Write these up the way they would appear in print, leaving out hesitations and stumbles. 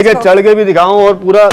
ठीक है, चढ़ के भी दिखाऊं और पूरा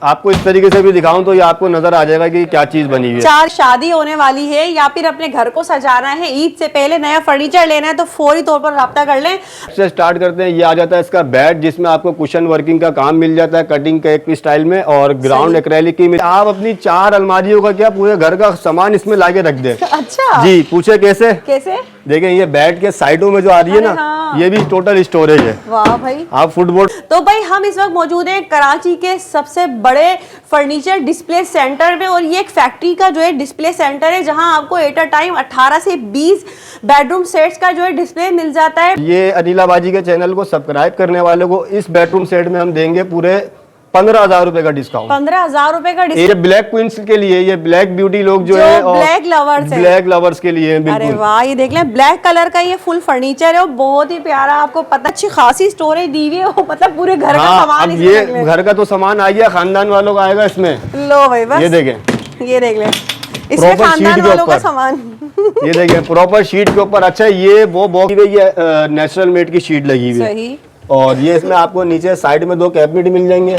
आपको इस तरीके से भी दिखाऊं तो ये आपको नजर आ जाएगा कि क्या चीज बनी हुई है। चार शादी होने वाली है या फिर अपने घर को सजाना है, ईद से पहले नया फर्नीचर लेना है तो फौरी तौर पर राब्ता कर लें। से स्टार्ट करते हैं। ये आ जाता है इसका बेड, जिसमें आपको कुशन वर्किंग का काम मिल जाता है, कटिंग के एक स्टाइल में, और ग्राउंड एक्रेलिक की। आप अपनी 4 अलमारियों का क्या पूरे घर का सामान इसमें लाके रख दें। अच्छा जी, पूछे कैसे? कैसे? देखें, ये बेड के साइडों में जो आ रही है ना, हाँ। ये भी टोटल स्टोरेज है। वाह भाई। आप फुटबोर्ड। तो भाई हम इस वक्त मौजूद हैं कराची के सबसे बड़े फर्नीचर डिस्प्ले सेंटर में, और ये एक फैक्ट्री का जो है डिस्प्ले सेंटर है जहां आपको एट अ टाइम 18 से 20 बेडरूम सेट्स का जो है डिस्प्ले मिल जाता है। ये अनिला बाजी के चैनल को सब्सक्राइब करने वाले को इस बेडरूम सेट में हम देंगे पूरे 15,000 रुपए का डिस्काउंट। 15,000 रुपए का डिस्काउंट। ये ब्लैक क्वींस के लिए, ये ब्लैक ब्यूटी लोग जो है, और ब्लैक लवर्स है, ब्लैक लवर्स के लिए अरे बिल्कुल। वाह, ये देख लें ब्लैक कलर का ये फुल फर्नीचर है और बहुत ही प्यारा। आपको पता अच्छी खासी स्टोरेज दी हुई है, मतलब पूरे घर का सामान अब इसमें ये रख लें। घर का तो सामान आ गया, खानदान वालों का आएगा इसमें। लो भाई बस ये देखें, ये देख लें, इसमें प्रॉपर खानदान शीट के वालों का ऊपर। सामान। ये देखें प्रॉपर शीट के ऊपर। अच्छा, ये वो बॉक्स में ये नेचुरल मेड की शीट लगी हुई है। सही। और ये इसमें आपको नीचे साइड में 2 कैबिनेट मिल जाएंगे,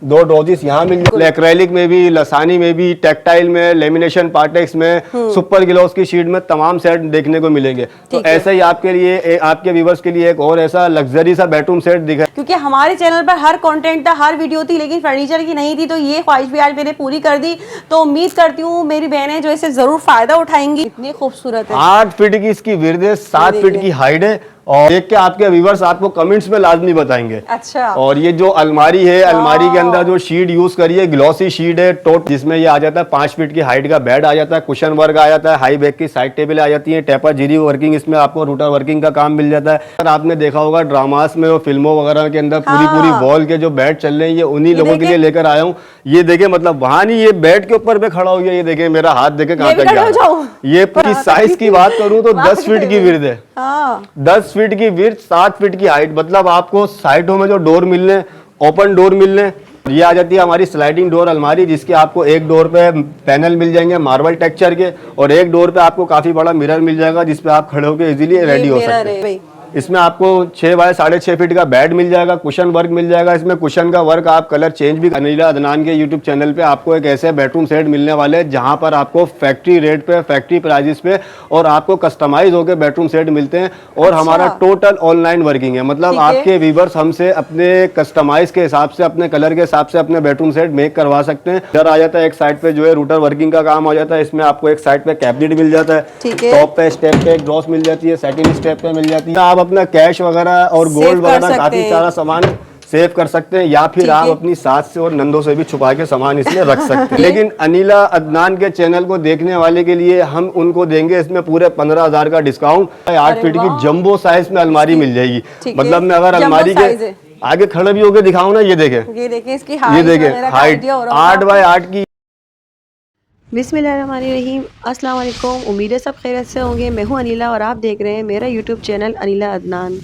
2 ड्रॉजेस यहाँ मिल जाएंगे, एक्रेलिक में भी, लसानी में भी, टेक्टाइल में, लेमिनेशन पार्टेक्स में, सुपर ग्लॉस की शीट में तमाम सेट देखने को मिलेंगे। तो ऐसे ही आपके लिए, आपके व्यूवर्स के लिए एक और ऐसा लग्जरी सा बेडरूम सेट दिखा। क्योंकि हमारे चैनल पर हर कंटेंट था, हर वीडियो थी, लेकिन फर्नीचर की नहीं थी, तो ये ख्वाहिश भी आज मैंने पूरी कर दी। तो उम्मीद करती हूँ मेरी बहनें जो इसे जरूर फायदा उठाएंगी। इतनी खूबसूरत है, 8 फीट की इसकी विड्थ है, 7 फीट की हाइट है, और देख के आपके व्यूवर्स आपको कमेंट्स में लाजमी बताएंगे। अच्छा। और ये जो अलमारी है, अलमारी के अंदर जो शीट यूज करिए, ग्लॉसी शीट है टोट, जिसमें ये आ जाता है 5 फीट की हाइट का बेड आ जाता है, कुशन वर्क आ जाता है, हाई बैक की साइड टेबल आ जाती है, टेपर जीरी वर्किंग, इसमें आपको रूटर वर्किंग का काम मिल जाता है। आपने देखा होगा ड्रामास में और फिल्मों वगैरह के अंदर पूरी वॉल के जो बेड चल रहे हैं, ये उन्हीं लोगों के लिए लेकर आया हूँ। ये देखे, मतलब वहां नहीं, ये बेड के ऊपर पे खड़ा हो गया। ये देखे, मेरा हाथ देखे कहाँ तक गया। ये पूरी साइज की बात करूँ तो 10 फीट की विड्थ है, 10 फीट की विड्थ, 7 फीट की हाइट। मतलब आपको साइडों में जो डोर मिलने, ओपन डोर मिलने। ये आ जाती है हमारी स्लाइडिंग डोर अलमारी, जिसके आपको एक डोर पे पैनल मिल जाएंगे मार्बल टेक्सचर के, और एक डोर पे आपको काफी बड़ा मिरर मिल जाएगा, जिसपे आप खड़े होकर इजीली रेडी हो सकते हैं। इसमें आपको 6 बाय 6.5 फीट का बेड मिल जाएगा, कुशन वर्क मिल जाएगा। इसमें कुशन का वर्क आप कलर चेंज भी। अनिला अदनान के यूट्यूब चैनल पे आपको एक ऐसे बेडरूम सेट मिलने वाले हैं जहां पर आपको फैक्ट्री रेट पे, फैक्ट्री प्राइजेस पे, और आपको कस्टमाइज होकर बेडरूम सेट मिलते हैं। और अच्छा। हमारा टोटल ऑनलाइन वर्किंग है, मतलब आपके व्यूवर्स हमसे अपने कस्टमाइज के हिसाब से, अपने कलर के हिसाब से अपने बेडरूम सेट मेक करवा सकते हैं। इधर आ जाता है एक साइड पे जो है रूटर वर्किंग का काम आ जाता है। इसमें आपको एक साइड पे कैबिनेट मिल जाता है, टॉप पे स्टेप पे एक ड्रॉस मिल जाती है, सेकंड स्टेप पे मिल जाती है। आप अपना कैश वगैरह और गोल्ड वगैरह काफी सारा सामान सेव कर सकते हैं, या फिर आप अपनी सास से और नंदों से भी छुपा के सामान इसमें रख सकते हैं। लेकिन अनिला अदनान के चैनल को देखने वाले के लिए हम उनको देंगे इसमें पूरे 15,000 का डिस्काउंट। 8 फीट की जंबो साइज में अलमारी मिल जाएगी। मतलब मैं अगर अलमारी के आगे खड़े भी होकर दिखाऊं ना, ये देखें, ये देखें इसकी हाइट 8 बाय 8 की। बिस्मिल्लाहिर्रहमानिर्रहीम, अस्सलाम वालेकुम। उम्मीद है सब खैरियत से होंगे। मैं हूं अनिला और आप देख रहे हैं मेरा यूट्यूब चैनल अनिला अदनान।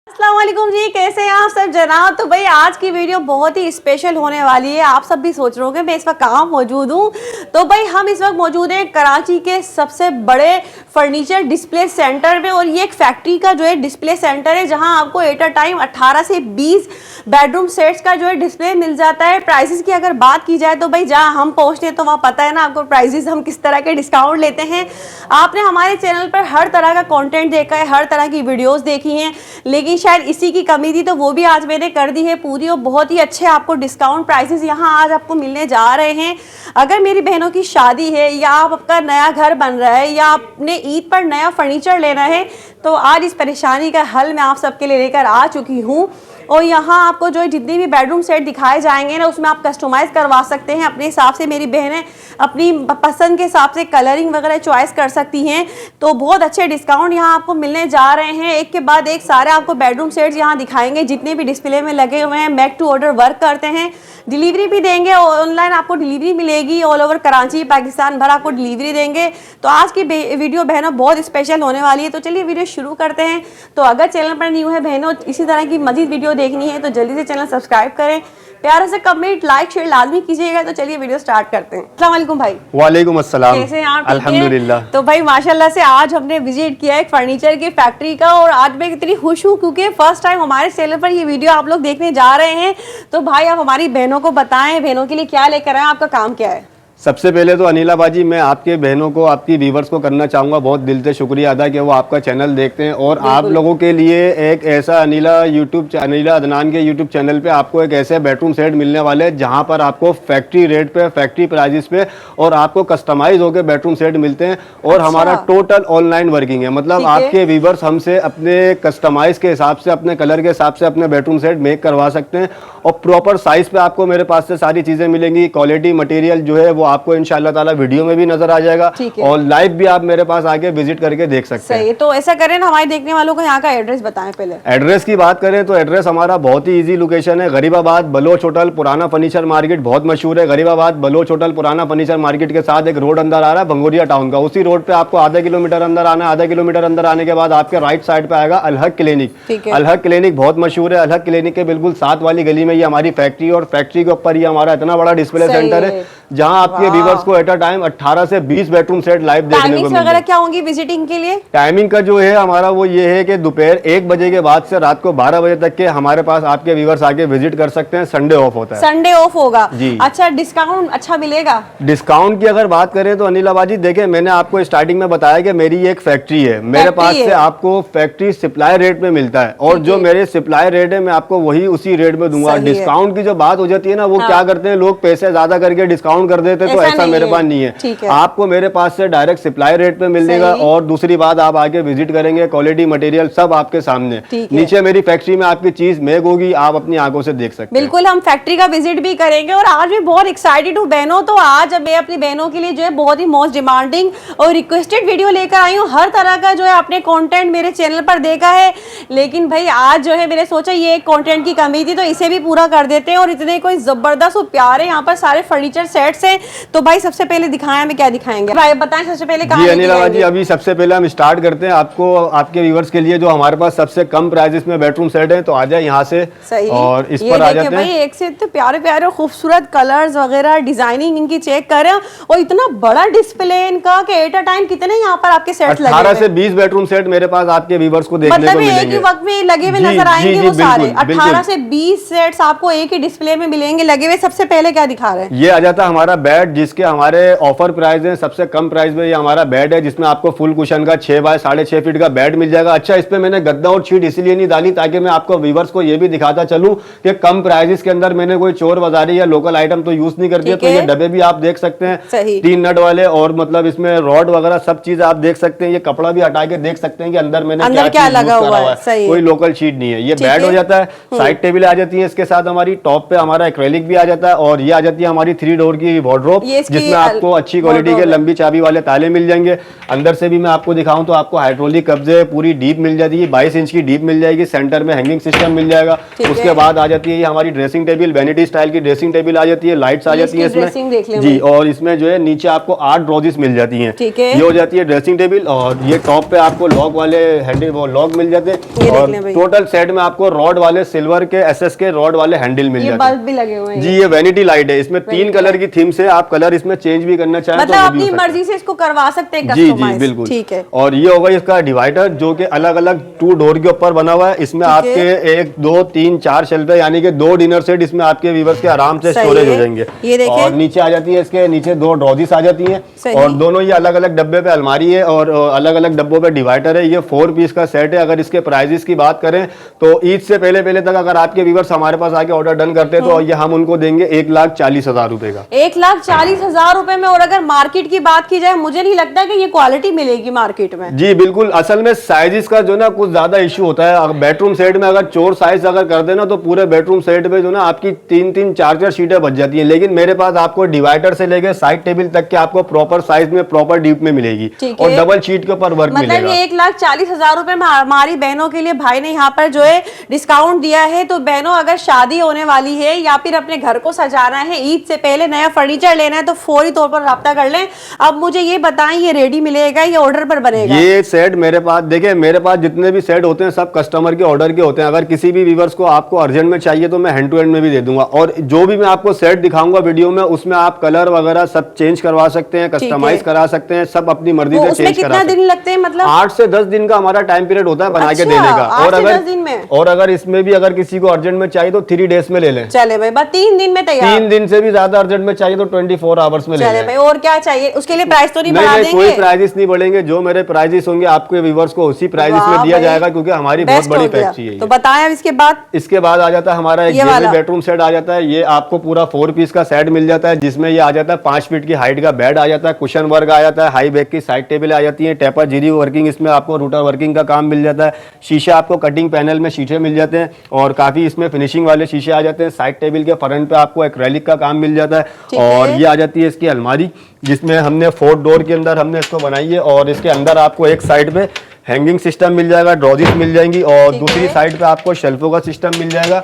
अस्सलाम वालेकुम जी, कैसे हैं आप सब जनाब। तो भाई आज की वीडियो बहुत ही स्पेशल होने वाली है। आप सब भी सोच रहे होंगे मैं इस वक्त कहाँ मौजूद हूँ। तो भाई हम इस वक्त मौजूद हैं कराची के सबसे बड़े फर्नीचर डिस्प्ले सेंटर में, और ये एक फैक्ट्री का जो है डिस्प्ले सेंटर है जहां आपको एट अ टाइम 18 से 20 बेडरूम सेट्स का जो है डिस्प्ले मिल जाता है। प्राइसेस की अगर बात की जाए तो भाई जहां हम पहुंचते हैं तो वहाँ पता है ना आपको प्राइसेस हम किस तरह के डिस्काउंट लेते हैं। आपने हमारे चैनल पर हर तरह का कंटेंट देखा है, हर तरह की वीडियोस देखी हैं, लेकिन शायद इसी की कमी थी, तो वो भी आज मैंने कर दी है पूरी। और बहुत ही अच्छे आपको डिस्काउंट प्राइसेस यहाँ आज आपको मिलने जा रहे हैं। अगर मेरी बहनों की शादी है, या आपका नया घर बन रहा है, या आपने ईद पर नया फर्नीचर लेना है, तो आज इस परेशानी का हल मैं आप सबके लिए लेकर आ चुकी हूँ। और यहाँ आपको जो जितने भी बेडरूम सेट दिखाए जाएंगे ना, उसमें आप कस्टमाइज़ करवा सकते हैं अपने हिसाब से। मेरी बहनें अपनी पसंद के हिसाब से कलरिंग वगैरह चॉइस कर सकती हैं। तो बहुत अच्छे डिस्काउंट यहाँ आपको मिलने जा रहे हैं। एक के बाद एक सारे आपको बेडरूम सेट्स यहाँ दिखाएंगे जितने भी डिस्प्ले में लगे हुए हैं। मेक टू ऑर्डर वर्क करते हैं, डिलीवरी भी देंगे, ऑनलाइन आपको डिलीवरी मिलेगी, ऑल ओवर कराची पाकिस्तान भर आपको डिलीवरी देंगे। तो आज की वीडियो बहनों बहुत स्पेशल होने वाली है। तो चलिए वीडियो शुरू करते हैं। तो अगर चैनल पर न्यू है बहनों, इसी तरह की मजीद वीडियो देखनी है तो जल्दी से चैनल सब्सक्राइब करें, प्यारा से कमेंट लाइक शेयर लाजमी कीजिएगा। तो चलिए वीडियो स्टार्ट करते हैं। अस्सलाम वालेकुम भाई। वालेकुम अस्सलाम। कैसे हैं आप? अल्हम्दुलिल्लाह। तो भाई माशाल्लाह से आज हमने विजिट किया एक फर्नीचर की फैक्ट्री का, और आज मैं कितनी खुश हूँ क्योंकि फर्स्ट टाइम हमारे चैनल पर ये वीडियो आप लोग देखने जा रहे हैं। तो भाई आप हमारी बहनों को बताएं, बहनों के लिए क्या लेकर आए, आपका काम क्या है? सबसे पहले तो अनिला बाजी, मैं आपके बहनों को, आपकी व्यूवर्स को करना चाहूँगा बहुत दिल से शुक्रिया अदा कि वो आपका चैनल देखते हैं, और आप लोगों के लिए एक ऐसा अनिला अदनान के यूट्यूब चैनल पे आपको एक ऐसे बेडरूम सेट मिलने वाले हैं जहाँ पर आपको फैक्ट्री रेट पे, फैक्ट्री प्राइजेस पे और आपको कस्टमाइज होकर बेडरूम सेट मिलते हैं। और हमारा टोटल ऑनलाइन वर्किंग है, मतलब आपके व्यूवर्स हमसे अपने कस्टमाइज के हिसाब से, अपने कलर के हिसाब से अपने बेडरूम सेट मेक करवा सकते हैं, और प्रॉपर साइज पे आपको मेरे पास से सारी चीज़ें मिलेंगी। क्वालिटी मटेरियल जो है वो आपको इंशाल्लाह ताला वीडियो में भी नजर आ जाएगा, और लाइव भी आप मेरे पास आके विजिट करके देख सकते हैं। तो ऐसा करें ना, हमारे देखने वालों को यहाँ का एड्रेस बताएं पहले। एड्रेस की बात करें तो एड्रेस हमारा बहुत ही इजी लोकेशन है। गरीबाबाद बलोच होटल पुराना फर्नीचर मार्केट बहुत मशहूर है। गरीबाबाद बलोच होटल पुराना फर्नीचर मार्केट के साथ एक रोड अंदर आ रहा है भंगोरिया टाउन का, उसी रोड पे आपको आधा किलोमीटर अंदर आना है। आधा किलोमीटर अंदर आने के बाद आपके राइट साइड पे आएगा अलहक क्लिनिक। अलहक क्लिनिक बहुत मशहूर है। अलहक क्लिनिक के बिल्कुल साथ वाली गली में ये हमारी फैक्ट्री, और फैक्ट्री के ऊपर ये हमारा इतना बड़ा डिस्प्ले सेंटर है जहां आपके व्यूअर्स को एट अ टाइम 18 से 20 बेडरूम सेट लाइव देखने को मिलेंगे। वगैरह क्या होंगी विजिटिंग के लिए? टाइमिंग का जो है हमारा वो ये है कि दोपहर 1 बजे के बाद से रात को 12 बजे तक के हमारे पास आपके व्यूअर्स आके विजिट कर सकते हैं। संडे ऑफ होता है। संडे ऑफ होगा जी। अच्छा, डिस्काउंट अच्छा मिलेगा? डिस्काउंट की अगर बात करें तो अनिला बाजी देखिए, मैंने आपको स्टार्टिंग में बताया कि मेरी एक फैक्ट्री है, मेरे पास से आपको फैक्ट्री सप्लाई रेट में मिलता है, और जो मेरे सप्लाई रेट है मैं आपको वही उसी रेट में दूंगा। डिस्काउंट की जो बात हो जाती है ना, वो क्या करते हैं लोग, पैसे ज्यादा करके डिस्काउंट कर देते, तो ऐसा मेरे पास नहीं है। आपको मेरे पास से डायरेक्ट सप्लाई रेट पे मिल जाएगा। और दूसरी बात, आप आके विजिट करेंगे, क्वालिटी मटेरियल सब आपके सामने। नीचे मेरी फैक्ट्री में आपकी चीज मेक होगी, आप अपनी आंखों से देख सकते हैं। बिल्कुल, हम फैक्ट्री का विजिट भी करेंगे। और आज भी बहुत एक्साइटेड हूँ बहनों, तो आज मैं अपनी बहनों के लिए जो है बहुत ही मोस्ट डिमांडिंग और रिक्वेस्टेड वीडियो लेकर आई हूँ। हर तरह का जो है आपने कंटेंट मेरे चैनल पर देखा है, लेकिन भाई आज जो है मैंने सोचा ये कंटेंट की कमी थी, तो इसे भी पूरा कर देते हैं। और इतने कोई जबरदस्त और प्यारे यहाँ पर सारे फर्नीचर सेट्स हैं। तो भाई सबसे पहले दिखाएं, हमें क्या दिखाएंगे भाई बताएं सबसे पहले? जी अनिला जी, अभी सबसे पहले हम स्टार्ट करते हैं। आपको आपके व्यूअर्स के लिए जो हमारे पास सबसे कम प्राइसेस में बेडरूम सेट है, तो आ जाए यहाँ से। सही। और इस पर आ जाते हैं भाई, एक से इतने प्यारे प्यारे खूबसूरत कलर्स वगैरह, डिजाइनिंग इनकी चेक कर रहे हैं, और इतना बड़ा डिस्प्ले इनका कि एट अ टाइम कितने यहाँ पर आपके सेट लगे 18 से 20 बेडरूम सेट मेरे पास आपके व्यूअर्स को देखने को मिलेंगे। एक ही वक्त में लगे हुए नजर आएंगे वो सारे 18 से 20 सेट्स आपको एक ही डिस्प्ले में मिलेंगे लगे हुए। सबसे पहले क्या दिखा रहे हैं? ये आ जाता है हमारा बेड, जिसके हमारे ऑफर प्राइस है सबसे कम प्राइस में। ये हमारा बेड है जिसमें आपको फुल कुशन का 6 बाय 6.5 फीट का बेड मिल जाएगा। अच्छा, इस पे मैंने गद्दा और शीट इसलिए नहीं डाली ताकि मैं आपको व्यूअर्स को ये भी दिखाता चलूं कि कम प्राइसेस के अंदर मैंने कोई चोर बाजारी या लोकल आइटम तो यूज नहीं करती है। तो ये डब्बे भी आप देख सकते हैं, 3 नट वाले, और मतलब इसमें रॉड वगैरह सब चीज आप देख सकते हैं। ये कपड़ा भी हटा के देख सकते हैं कि अंदर मैंने क्या लगा हुआ है। कोई लोकल शीट नहीं है। ये बेड हो जाता है। साइड टेबल आ जाती है इसके साथ हमारी। टॉप पे हमारा एक्रेलिक भी आ जाता है, और ये आ जाती है हमारी 3 डोर की वार्डरोब, जिसमें आपको अच्छी क्वालिटी के लंबी चाबी वाले ताले मिल जाएंगे। अंदर से भी मैं आपको दिखाऊं तो आपको हाइड्रोलिक कब्जे, पूरी डीप मिल जाती है, 22 इंच की डीप मिल जाएगी। सेंटर में हैंगिंग सिस्टम मिल जाएगा। उसके बाद आ जाती है ये हमारी ड्रेसिंग टेबल, वैनिटी स्टाइल की ड्रेसिंग टेबल आ जाती है। लाइट्स आ जाती है इसमें जी, और इसमें जो है नीचे आपको 8 ड्रॉजेस मिल जाती है। ये हो जाती है ड्रेसिंग टेबल, और ये टॉप पे आपको लॉक वाले हैंडल, वो लॉक मिल जाते हैं। और टोटल सेट में आपको रॉड वाले सिल्वर के SS के रॉड वाले हैंडल मिल जाते हैं। बल्ब भी लगे हुए हैं जी। ये वैनिटी लाइट है, इसमें 3 कलर की थीम से आप कलर इसमें चेंज भी करना चाहें मतलब अपनी मर्जी से इसको करवा सकते हैं। जी जी बिल्कुल, ठीक है। और ये होगा इसका डिवाइडर, जो कि अलग अलग 2 डोर के ऊपर बना हुआ है। इसमें आपके 1 2 3 4 शेल्फ है, यानी कि 2 डिनर सेट इसमें आपके व्यूअर्स के आराम से स्टोरेज हो जाएंगे। और नीचे आ जाती है, इसके नीचे 2 ड्रॉजेस आ जाती हैं, और दोनों ये अलग अलग डब्बे पे अलमारी है, और अलग अलग डब्बों पे डिवाइडर है। ये 4 पीस का सेट है। अगर इसके प्राइजेस की बात करें तो ईद से पहले तक अगर आपके व्यूअर्स हमारे पास आके ऑर्डर डन करते हैं तो ये हम उनको देंगे 1,40,000 रुपए का। 1,40,000 रुपए में। और अगर मार्केट की बात की जाए, मुझे नहीं लगता कि ये क्वालिटी मिलेगी मार्केट में। जी बिल्कुल, असल में साइजेस का जो ना कुछ ज्यादा इशू होता है। बेडरूम सेट में अगर चोर साइज अगर कर देना तो पूरे बेडरूम सेट पे जो ना आपकी 3-3 4-4 शीटें बच जाती हैं। लेकिन मेरे पास आपको डिवाइडर से लेकर साइड टेबल तक के आपको प्रॉपर साइज में, प्रॉपर डीप में मिलेगी, और डबल शीट के ऊपर वर्क मिलेगा। मतलब 1,40,000 रुपए में हमारी बहनों के लिए भाई ने यहाँ पर जो है डिस्काउंट दिया है। तो बहनों, अगर शादी होने वाली है या फिर अपने घर को सजाना है, ईद से पहले नया है, फर्नीचर लेना है तो फौरी तौर पर राब्ता कर लें। अब मुझे ये बताएं, ये रेडी मिलेगा या ऑर्डर पर बनेगा? ये सेट मेरे पास देखिए, मेरे पास जितने भी सेट होते हैं सब कस्टमर के ऑर्डर के होते हैं। अगर किसी भी व्यूअर्स को आपको अर्जेंट में चाहिए तो मैं हैंड टू हैंड में भी दे दूंगा। और जो भी मैं आपको सेट दिखाऊंगा वीडियो में, उसमें आप कलर वगैरह सब चेंज करवा सकते हैं, कस्टमाइज करा सकते हैं, सब अपनी मर्जी से चेंज करा सकते हैं। कितना दिन लगते हैं? मतलब 8 से 10 दिन का हमारा टाइम पीरियड होता है बना के देने का। 8 से 10 दिन में? और अगर इसमें भी अगर किसी को अर्जेंट में चाहिए तो 3 डेज में ले लें। चले भाई, बस 3 दिन में तैयार। 3 दिन से भी ज्यादा अर्जेंट में चाहिए तो 24 आवर्स में ले लें। चले भाई, और क्या चाहिए? उसके लिए प्राइस तो नहीं बढ़ा देंगे? कोई प्राइजेस नहीं बढ़ेंगे, जो मेरे प्राइजेस होंगे आपके व्यूअर्स को उसी प्राइजेस में दिया जाएगा, क्योंकि हमारी बहुत बड़ी फैक्ट्री है। तो बताएं अब इसके बाद आ जाता है हमारा एक बेडरूम सेट आ जाता है। ये आपको पूरा 4 पीस का सेट मिल जाता है, जिसमें ये आ जाता है 5 फीट की हाइट का बेड आ जाता है, कुशन वर्क आ जाता है, हाई बैक की साइड टेबल आ जाती है, टेपर जीरी वर्किंग, इसमें आपको रूटर वर्किंग का काम मिल जाता है, शीशा आपको कटिंग पैनल में शीशे मिल जाते हैं और काफी इसमें फिनिशिंग वाले शीशे आ जाते हैं। साइड टेबल के फ्रंट पे आपको एक्रेलिक का काम मिल जाता है। और ये आ जाती है इसकी अलमारी, जिसमें हमने 4 डोर के अंदर हमने इसको बनाई है। और इसके अंदर आपको एक साइड पे हैंगिंग सिस्टम मिल जाएगा, ड्रॉजेस मिल जाएंगी और दूसरी साइड पे आपको शेल्फों का सिस्टम मिल जाएगा।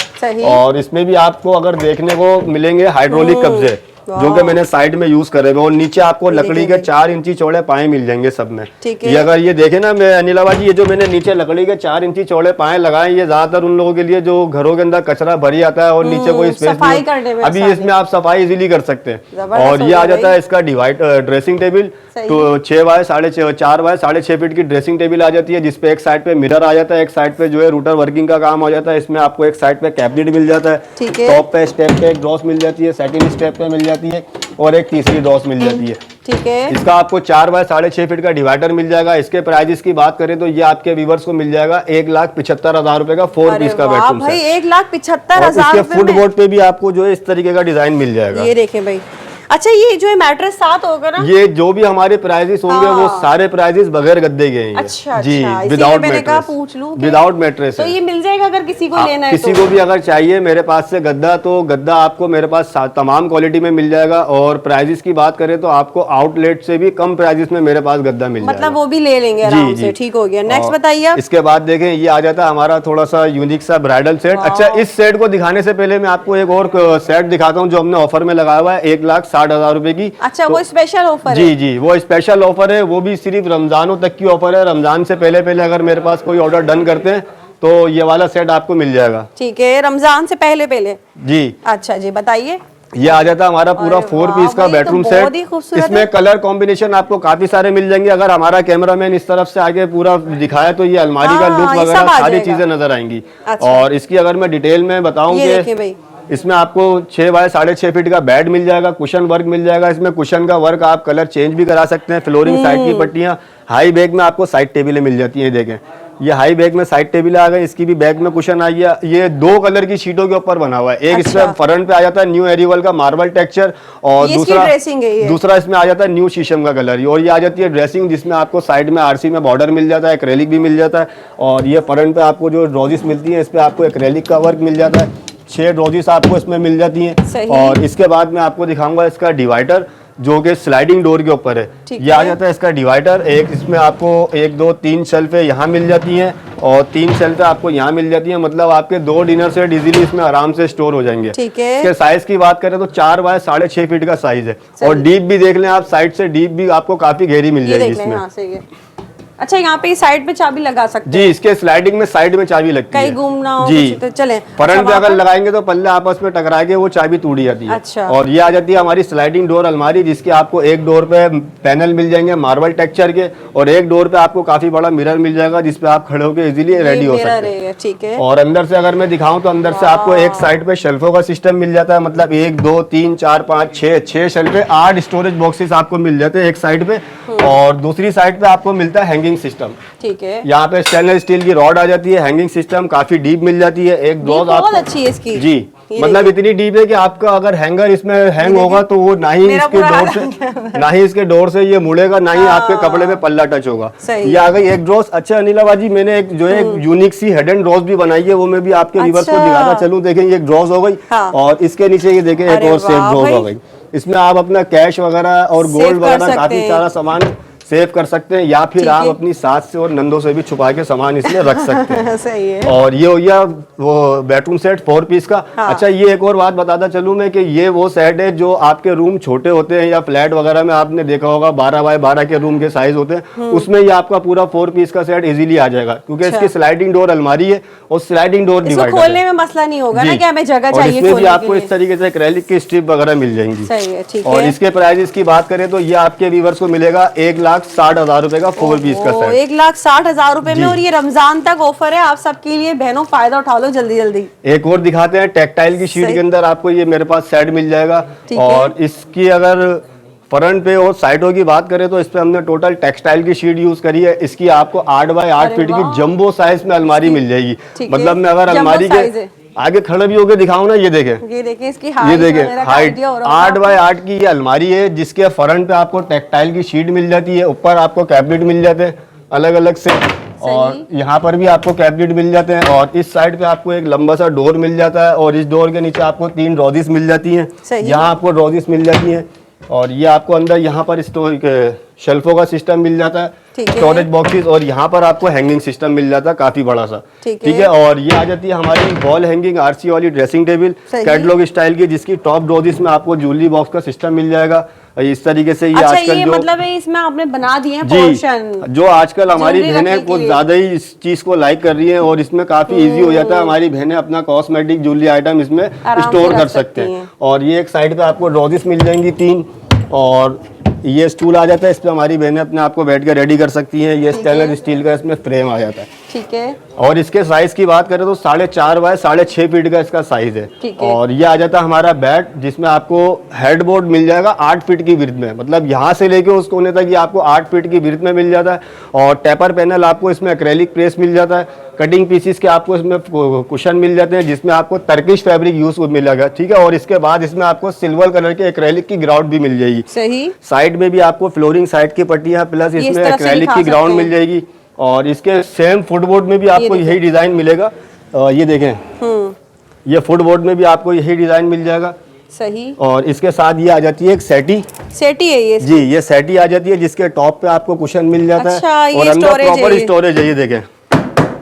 और इसमें भी आपको अगर देखने को मिलेंगे हाइड्रोलिक कब्जे, जो कि मैंने साइड में यूज करे हुए। और नीचे आपको लकड़ी के 4 इंची चौड़े पाए मिल जाएंगे सब में। ये अगर ये देखे ना मैं अनिला जी, ये जो मैंने नीचे लकड़ी के 4 इंची चौड़े पाए लगाए, ये ज्यादातर उन लोगों के लिए जो घरों के अंदर कचरा भरी आता है और नीचे कोई स्पेस नहीं, अभी इसमें आप सफाई इजीली कर सकते हैं। और ये आ जाता है इसका डिवाइड ड्रेसिंग टेबल, तो 6 बाय 4.5 फीट की ड्रेसिंग टेबल आ जाती है, जिसपे एक साइड पे मिरर आ जाता है, एक साइड पे जो है रूटर वर्किंग का काम हो जाता है। इसमें आपको एक साइड पे कैबिनेट मिल जाता है, टॉप पे स्टेप पे एक ड्रॉस मिल जाती है, सेकंड स्टेप पे मिल जाती है और एक तीसरी ड्रॉस मिल जाती है। ठीक है। इसका आपको 4 बाय 6.5 फीट का डिवाइडर मिल जाएगा। इसके प्राइजेस की बात करें तो ये आपके व्यूअर्स को मिल जाएगा 1,75,000 रुपए का 4 पीस का बेडरूम सेट। 1,75,000 फुटबोर्ड पे भी आपको जो है इस तरीके का डिजाइन मिल जाएगा। ये देखें भाई। अच्छा, ये जो है मैट्रेस साथ होगा ना? ये जो भी हमारे प्राइजेस होंगे वो सारे प्राइजेस बगैर गद्दे के हैं। अच्छा, जी, विदाउट मैट्रेस। पूछ लूं विदाउट मैट्रेस। तो ये मिल जाएगा अगर किसी को लेना है? किसी को भी अगर चाहिए मेरे पास से गद्दा, तो गद्दा आपको मेरे पास तमाम क्वालिटी में मिल जाएगा। और प्राइजेस की बात करें तो आपको आउटलेट से भी कम प्राइजेस में मेरे पास गद्दा मिल जाएगा। मतलब वो भी ले लेंगे आराम से। ठीक हो गया। नेक्स्ट बताइए। इसके बाद देखें, ये आ जाता है हमारा थोड़ा सा यूनिक सा ब्राइडल सेट। अच्छा, इस सेट को दिखाने से पहले मैं आपको एक और सेट दिखाता हूँ जो हमने ऑफर में लगाया हुआ है 1,60,000 रुपए की। अच्छा, वो स्पेशल ऑफर है? जी, वो स्पेशल ऑफर है। वो भी सिर्फ रमजानों तक की ऑफर है। रमजान से पहले अगर मेरे पास कोई ऑर्डर डन करते हैं तो ये वाला सेट आपको मिल जाएगा। ठीक है, रमजान से पहले जी। अच्छा जी, बताइए। ये आ जाता है हमारा पूरा 4 पीस का बेडरूम सेट। इसमें कलर कॉम्बिनेशन आपको काफी सारे मिल जाएंगे। अगर हमारा कैमरामैन इस तरफ से आगे पूरा दिखाया तो ये अलमारी का लुक वगैरह सारी चीजें नजर आएंगी। और इसकी अगर मैं डिटेल में बताऊं कि इसमें आपको 6 बाय 6.5 फीट का बेड मिल जाएगा, कुशन वर्क मिल जाएगा। इसमें कुशन का वर्क आप कलर चेंज भी करा सकते हैं। फ्लोरिंग साइड की पट्टियां, हाई बैक में आपको साइड टेबलें मिल जाती हैं। देखें, ये हाई बैक में साइड टेबल आ गई, इसकी भी बैक में कुशन आई है। ये 2 कलर की शीटों के ऊपर बना हुआ है। एक इसमें फ्रंट पे आ जाता है न्यू एरिवल का मार्बल टेक्सचर और दूसरा इसमें आ जाता है न्यू शीशम का कलर। और ये आ जाती है ड्रेसिंग, जिसमें आपको साइड में आरसी में बॉर्डर मिल जाता है, एक्रेलिक भी मिल जाता है। और ये फ्रंट पे आपको जो ड्रॉजेस मिलती है, इस पे आपको एक्रेलिक का वर्क मिल जाता है। 6 ड्रॉजेस आपको इसमें मिल जाती हैं। और इसके बाद मैं आपको दिखाऊंगा इसका डिवाइडर, जो कि स्लाइडिंग डोर के ऊपर है। ये आ जाता है इसका डिवाइडर। एक इसमें आपको 1 2 3 शेल्फें यहाँ मिल जाती हैं और 3 शेल्फें आपको यहाँ मिल जाती हैं। मतलब आपके 2 डिनर सेट इजीली इसमें आराम से स्टोर हो जाएंगे। इसके साइज की बात करें तो 4 बाय 6.5 फीट का साइज है। और डीप भी देख लें आप, साइड से डीप भी आपको काफी गहरी मिल जाएगी इसमें। अच्छा, यहाँ पे साइड पे चाबी लगा सकते हैं? जी, इसके स्लाइडिंग में साइड में चाबी लगती है। कहीं घूमना हो जी, तो चले। फ्रंट पे अगर लगाएंगे तो पल्ले आपस में टकरा के वो चाबी टूट जाती है। अच्छा। और ये आ जाती है हमारी स्लाइडिंग डोर अलमारी, जिसके आपको एक डोर पे पैनल मिल जाएंगे मार्बल टेक्सचर के, और एक डोर पे आपको काफी बड़ा मिरर मिल जाएगा, जिसपे आप खड़े होकर इजीली रेडी हो सकते हैं। ठीक है। और अंदर से अगर मैं दिखाऊं तो अंदर से आपको एक साइड पे शेल्फों का सिस्टम मिल जाता है। मतलब 1 2 3 4 5 6 शेल्फे, 8 स्टोरेज बॉक्सेस आपको मिल जाते हैं एक साइड पे। और दूसरी साइड पे आपको मिलता है हैंगिंग सिस्टम। ठीक है। यहाँ पे स्टेनलेस स्टील की रॉड आ जाती है। हैंगिंग सिस्टम काफी डीप मिल जाती है। एक ड्रॉज बहुत अच्छी है इसकी। जी, मतलब इतनी डीप है कि आपका अगर हैंगर इसमें हैंग होगा तो वो ना ही इसके डोर से ये मुड़ेगा, ना ही आपके कपड़े में पल्ला टच होगा। ये आ गई एक ड्रॉज। अच्छा अनिला बाजी, मैंने एक जो है यूनिक सी हेड एंड ड्रॉज भी बनाई है, वो मैं भी आपके व्यूअर्स को दिखाता चलूं। देखें, ये एक ड्रॉज हो गई। और इसके नीचे ये देखें एक और सेफ ड्रॉज हो गई। इसमें आप अपना कैश वगैरह और गोल्ड वगैरह काफी सारा सामान सेव कर सकते हैं, या फिर ठीक आप है। अपनी सास से और नंदों से भी छुपा के सामान इसमें रख सकते हैं। सही है। और ये हो गया वो बेडरूम सेट 4 पीस का। हाँ। अच्छा, ये एक और बात बताता चलूं मैं कि ये वो सेट है जो आपके रूम छोटे होते हैं या फ्लैट वगैरह में आपने देखा होगा 12 बाय 12 के रूम के साइज होते हैं, उसमें ये आपका पूरा 4 पीस का सेट इजीली आ जाएगा, क्योंकि अच्छा। इसकी स्लाइडिंग डोर अलमारी है और स्लाइडिंग डोर इसको डिवाइडर खोलने है। में मसला नहीं होगा ना जी। कि हमें जगह और चाहिए इसमें भी खोलने आपको के इस लिए। तरीके से एक्रेलिक की स्ट्रिप वगैरह मिल जाएंगी। सही है, ठीक और है। इसके प्राइस की बात करें तो ये आपके व्यूवर्स को मिलेगा 1,60,000 रुपए का 4 पीस का सेट। 1,60,000 रुपए में, जी। और ये रमजान तक ऑफर है आप सबके लिए। बहनों फायदा उठा लो जल्दी जल्दी। एक और दिखाते हैं, टेक्सटाइल की शीट सही। के अंदर आपको ये मेरे पास सेट मिल जाएगा। ठीक है। और इसकी अगर फ्रंट पे और साइडों की बात करें तो इस पे हमने टोटल टेक्सटाइल की शीट यूज करी है। इसकी आपको 8 बाय 8 अरे फीट की वाह। जंबो साइज में अलमारी मिल जाएगी। ठीक है। मतलब मैं अगर जंबो अलमारी साइज है। के आगे खड़े भी होके दिखाऊं ना, ये देखें, ये देखें इसकी ये हाइट देखें वगैरह का हाइट आइडिया हो रहा होगा 8 बाय 8 की ये अलमारी है, जिसके फ्रंट पे आपको टेक्सटाइल की शीट मिल जाती है, ऊपर आपको कैबिनेट मिल जाते हैं अलग अलग से, और यहाँ पर भी आपको कैबिनेट मिल जाते हैं, और इस साइड पे आपको एक लंबा सा डोर मिल जाता है, और इस डोर के नीचे आपको 3 रोजिस मिल जाती हैं। सही। यहाँ आपको रोजिस मिल जाती हैं, और ये आपको अंदर यहाँ पर शेल्फों का सिस्टम मिल जाता है, ठीक है। स्टोरेज बॉक्सेस, और यहाँ पर आपको हैंगिंग सिस्टम मिल जाता है काफी बड़ा सा। ठीक है। और ये आ जाती है हमारी वॉल हैंगिंग आरसी वाली ड्रेसिंग टेबल सही। कैटलॉग स्टाइल की, जिसकी टॉप ड्रॉजिस में आपको ज्वेलरी बॉक्स का सिस्टम मिल जाएगा। इस तरीके से ये अच्छा, आजकल ये जो मतलब है इसमें आपने बना दिए हैं जी, पोर्शन। जो आजकल हमारी ज्वेलरी बहनें रखने के कुछ लिए। ज्यादा ही इस चीज को लाइक कर रही हैं, और इसमें काफी इजी हो जाता है, हमारी बहनें अपना कॉस्मेटिक ज्वेलरी आइटम इसमें आराम से स्टोर रख कर सकती सकते हैं। हैं। और ये एक साइड पे आपको ड्रॉजिस मिल जाएंगी 3, और ये स्टूल आ जाता है, इस पे हमारी बहनें अपने आप को बैठ कर रेडी कर सकती हैं। ये स्टेनलेस स्टील का इसमें फ्रेम आ जाता है। ठीक है। और इसके साइज की बात करें तो 4.5 बाय 6.5 फीट का इसका साइज है। ठीक है। और ये आ जाता है हमारा बेड, जिसमें आपको हेडबोर्ड मिल जाएगा 8 फीट की विड्थ में, मतलब यहाँ से लेके उस कोने तक ये आपको 8 फीट की विड्थ में मिल जाता है। और टेपर पैनल आपको इसमें एक्रेलिक प्रेस मिल जाता है, कटिंग पीसीस के आपको इसमें कुशन मिल जाते हैं, जिसमें आपको टर्किश फैब्रिक यूज मिलेगा। ठीक है। और इसके बाद इसमें आपको सिल्वर कलर के एक्रेलिक की ग्राउंड भी मिल जाएगी। सही। साइड में भी आपको फ्लोरिंग साइड की पट्टियां, प्लस इस इसमें तरफ से एक्रेलिक दिखा की सकते ग्राउंड हैं। मिल जाएगी। और इसके सेम फुटबोर्ड में भी आपको यही डिजाइन मिलेगा। ये देखें, ये फुटबोर्ड में भी आपको यही डिजाइन मिल जाएगा। सही। और इसके साथ ये आ जाती है एक सेटी। सेटी है ये। जी, ये सेटी आ जाती है, जिसके टॉप पे आपको कुशन मिल जाता अच्छा, है, ये और अंदर storage है प्रॉपर ये। स्टोरेज है। ये देखें,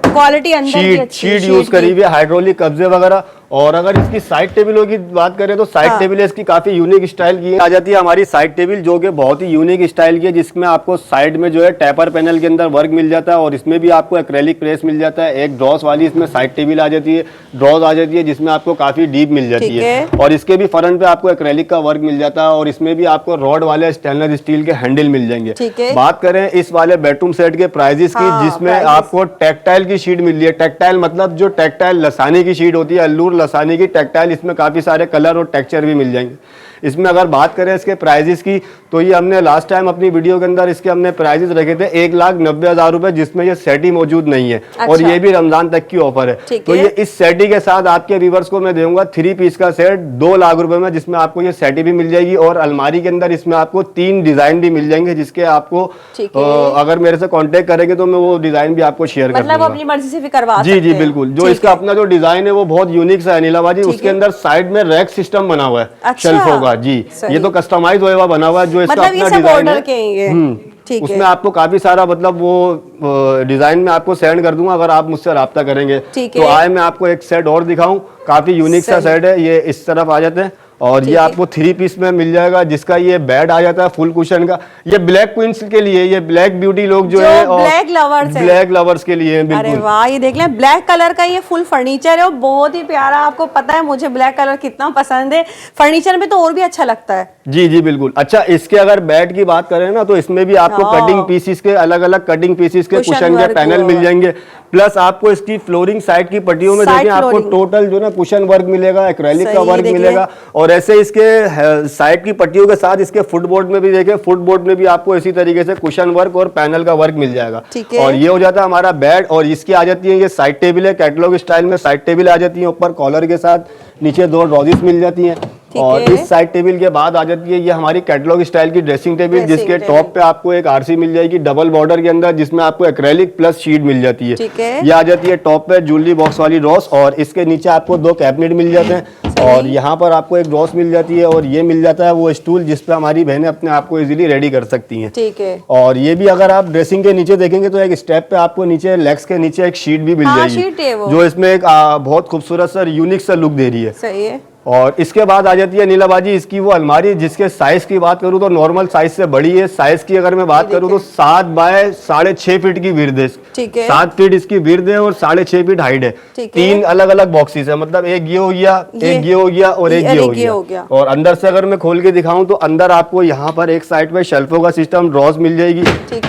क्वालिटी अंदर की अच्छी है, शीट यूज की। करी हुई है, हाइड्रोलिक कब्जे वगैरह। और अगर इसकी साइड टेबलों की बात करें तो साइड टेबल इसकी काफी यूनिक स्टाइल की आ जाती है हमारी साइड टेबल, जो कि बहुत ही यूनिक स्टाइल की है, जिसमें आपको साइड में जो है टेपर पैनल के अंदर वर्क मिल जाता है, और इसमें भी आपको एक्रेलिक प्रेस मिल जाता है। एक ड्रॉस वाली इसमें साइड टेबल आ जाती है, ड्रॉज आ जाती है, जिसमें आपको काफी डीप मिल जाती ठीक है। है। और इसके भी फ्रंट पे आपको एक्रेलिक का वर्क मिल जाता है, और इसमें भी आपको रॉड वाले स्टेनलेस स्टील के हैंडल मिल जाएंगे। ठीक है। बात करें इस वाले बेडरूम सेट के प्राइजेस की, हाँ, जिसमें prices। आपको टेक्सटाइल की शीट मिल रही है। टेक्सटाइल मतलब जो टेक्सटाइल लसानी की शीट होती है, अल्लूर लसानी की टेक्सटाइल, इसमें काफी सारे कलर और टेक्सचर भी मिल जाएंगे। इसमें अगर बात करें इसके प्राइजेस की, तो ये हमने लास्ट टाइम अपनी वीडियो के अंदर इसके हमने प्राइजेस रखे थे 1,90,000 रुपए, जिसमें ये सेटी मौजूद नहीं है। अच्छा। और ये भी रमजान तक की ऑफर है। ठीक तो है। ये इस सेटी के साथ आपके व्यूवर्स को मैं दूंगा 3 पीस का सेट 2 लाख रुपए में, जिसमें आपको ये सेटी भी मिल जाएगी, और अलमारी के अंदर इसमें आपको 3 डिजाइन भी मिल जाएंगे, जिसके आपको ठीक है। अगर मेरे से कांटेक्ट करेंगे तो मैं वो डिजाइन भी आपको शेयर कर मतलब दूंगा। अपनी मर्जी से भी करवा जी सकते जी हैं। बिल्कुल। जो ठीक इसका है। अपना जो डिजाइन है वो बहुत यूनिक सा है नीलाबाजी। उसके है। अंदर साइड में रैक सिस्टम बना हुआ है, अच्छा। शेल्फों का। जी, सही। ये तो कस्टमाइज हुआ बना हुआ है, जो इसका मतलब ये अपना सब डिजाइन ऑर्डर है। के हैं ये। ठीक है। उसमें आपको काफी सारा मतलब वो डिजाइन में आपको सेंड कर दूंगा, अगर आप मुझसे राब्ता करेंगे। ठीक तो है। आए मैं आपको एक सेट और दिखाऊं, काफी यूनिक सा सही। सेट है। ये इस तरफ आ जाते हैं, और ये आपको 3 पीस में मिल जाएगा, जिसका ये बेड आ जाता है फुल कुशन का। ये ब्लैक क्वींस के लिए, ये ब्लैक ब्यूटी लोग जो है, और ब्लैक लवर्स है। ब्लैक लवर्स के लिए अरे बिल्कुल। वाह, ये देख लें, ब्लैक कलर का ये फुल फर्नीचर है और बहुत ही प्यारा। आपको पता है मुझे ब्लैक कलर कितना पसंद है, फर्नीचर में तो और भी अच्छा लगता है। जी जी बिल्कुल। अच्छा, इसके अगर बेड की बात करें ना, तो इसमें भी आपको हाँ। कटिंग पीसीस के अलग अलग कटिंग पीसीस के कुशन कुशन के वर्क पैनल हुआ मिल हुआ। जाएंगे। प्लस आपको इसकी फ्लोरिंग साइड की पट्टियों में साइड देखिए आपको फ्लोरिंग। टोटल जो ना कुशन वर्क मिलेगा, एक्रेलिक का सही, वर्क देख मिलेगा। और ऐसे इसके साइड की पट्टियों के साथ इसके फुटबोर्ड में भी देखें, फुटबोर्ड में भी आपको इसी तरीके से कुशन वर्क और पैनल का वर्क मिल जाएगा। ठीक है। और ये हो जाता है हमारा बेड। और इसकी आ जाती है ये साइड टेबल है, कैटलॉग स्टाइल में साइड टेबल आ जाती है, ऊपर कॉलर के साथ, नीचे 2 ड्रॉजिस मिल जाती हैं। और इस साइड टेबल के बाद आ जाती है ये हमारी कैटलॉग स्टाइल की ड्रेसिंग टेबल, जिसके टॉप पे आपको एक आरसी मिल जाएगी डबल बॉर्डर के अंदर, जिसमें आपको एक्रेलिक प्लस शीट मिल जाती है। ठीक है। ये आ जाती है टॉप पे ज्वेलरी बॉक्स वाली ड्रॉस, और इसके नीचे आपको 2 कैबिनेट मिल जाते हैं, और यहाँ पर आपको एक ड्रॉस मिल जाती है, और ये मिल जाता है वो स्टूल जिसपे हमारी बहनें अपने आप को इजीली रेडी कर सकती हैं। ठीक है। और ये भी अगर आप ड्रेसिंग के नीचे देखेंगे तो एक स्टेप पे आपको नीचे लेग्स के नीचे एक शीट भी मिल जाएगी, शीट है वो। जो इसमें एक बहुत खूबसूरत सा यूनिक सा लुक दे रही है। सही है। और इसके बाद आ जाती है नीला बाजी इसकी वो अलमारी, जिसके साइज की बात करूं तो नॉर्मल साइज से बड़ी है। साइज की अगर मैं बात करूं तो 7 बाय 6.5 फीट की विड्थ है। ठीक है। 7 फीट इसकी विड्थ है और 6.5 फीट हाइट है। 3 अलग अलग बॉक्सेस है, मतलब एक ये हो गया, एक ये हो गया और एक ये हो गया। और अंदर से अगर मैं खोल के दिखाऊं तो अंदर आपको यहाँ पर एक साइड पे शेल्फों का सिस्टम, ड्रॉज मिल जाएगी।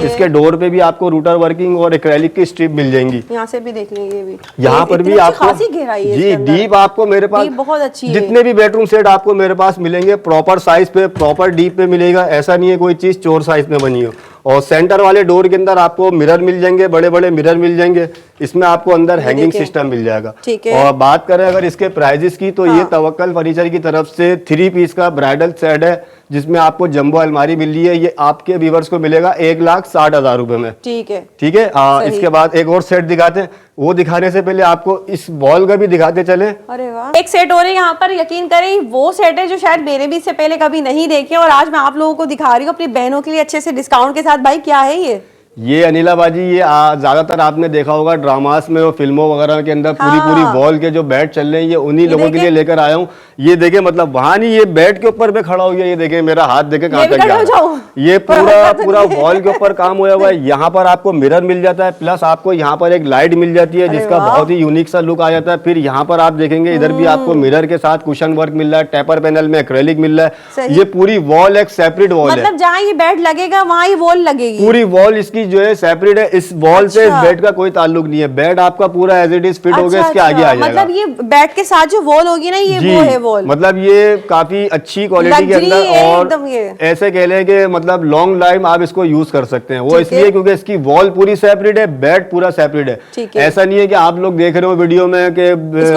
इसके डोर पे भी आपको रूटर वर्किंग और एक्रेलिक की स्ट्रिप मिल जाएंगी। यहाँ से भी देख लेंगे, भी यहाँ पर भी आपको जी डीप आपको मेरे पास बहुत अच्छी जितने भी बेडरूम सेट आपको मेरे पास मिलेंगे प्रॉपर साइज पे, प्रॉपर डीप पे मिलेगा। ऐसा नहीं है कोई चीज चोर साइज में बनी हो। और सेंटर वाले डोर के अंदर आपको मिरर मिल जाएंगे, बड़े बड़े मिरर मिल जाएंगे। इसमें आपको अंदर हैंगिंग सिस्टम मिल जाएगा। और बात करें अगर इसके प्राइजेस की तो ये तवक्कल फर्नीचर की तरफ से 3 पीस का ब्राइडल सेट है, जिसमें आपको जंबो अलमारी मिल रही है। ये आपके व्यूअर्स को मिलेगा 1,60,000 रुपए में। ठीक है, ठीक है। इसके बाद एक और सेट दिखाते हैं, वो दिखाने से पहले आपको इस वॉल का भी दिखाते चले। अरे वाह, एक सेट और है यहाँ पर, यकीन करें वो सेट है जो शायद मैंने भी इससे पहले कभी नहीं देखे, और आज मैं आप लोगों को दिखा रही हूँ अपनी बहनों के लिए अच्छे से डिस्काउंट के साथ। भाई क्या है ये अनिला बाजी, ये ज्यादातर आपने देखा होगा ड्रामास में और फिल्मों वगैरह के अंदर पूरी वॉल के जो बेड चल रहे हैं, ये उन्हीं लोगों के लिए लेकर आया हूँ। ये देखे, मतलब वहां नहीं, ये बेड के ऊपर पे खड़ा हो गया। ये देखे मेरा हाथ देखे कहाँ तक गया। ये पूरा वॉल के ऊपर काम हुआ हुआ है। यहाँ पर आपको मिरर मिल जाता है, प्लस आपको यहाँ पर एक लाइट मिल जाती है जिसका बहुत ही यूनिक सा लुक आ जाता है। फिर यहाँ पर आप देखेंगे इधर भी आपको मिरर के साथ कुशन वर्क मिल रहा है, टेपर पैनल में एक्रेलिक मिल रहा है। ये पूरी वॉल एक सेपरेट वॉल है, मतलब जहाँ ये बेड लगेगा वहाँ ही वॉल लगेगी। पूरी वॉल इसकी जो है सेपरेट है। इस वॉल से इस बेड का कोई ताल्लुक नहीं है। बेड आपका पूरा एज इट इज फिट हो गया, इसके आगे आ जाएगा। मतलब ये बेड के साथ जो वॉल होगी ना, ये वो है वॉल। मतलब ये काफी अच्छी क्वालिटी के अंदर, और ऐसे कह लें कि मतलब लॉन्ग लाइफ आप इसको यूज कर सकते हैं। वो इसलिए क्योंकि इसकी वॉल पूरी सेपरेट है, बेड पूरा सेपरेट है। ऐसा नहीं है कि आप लोग देख रहे हो वीडियो में कि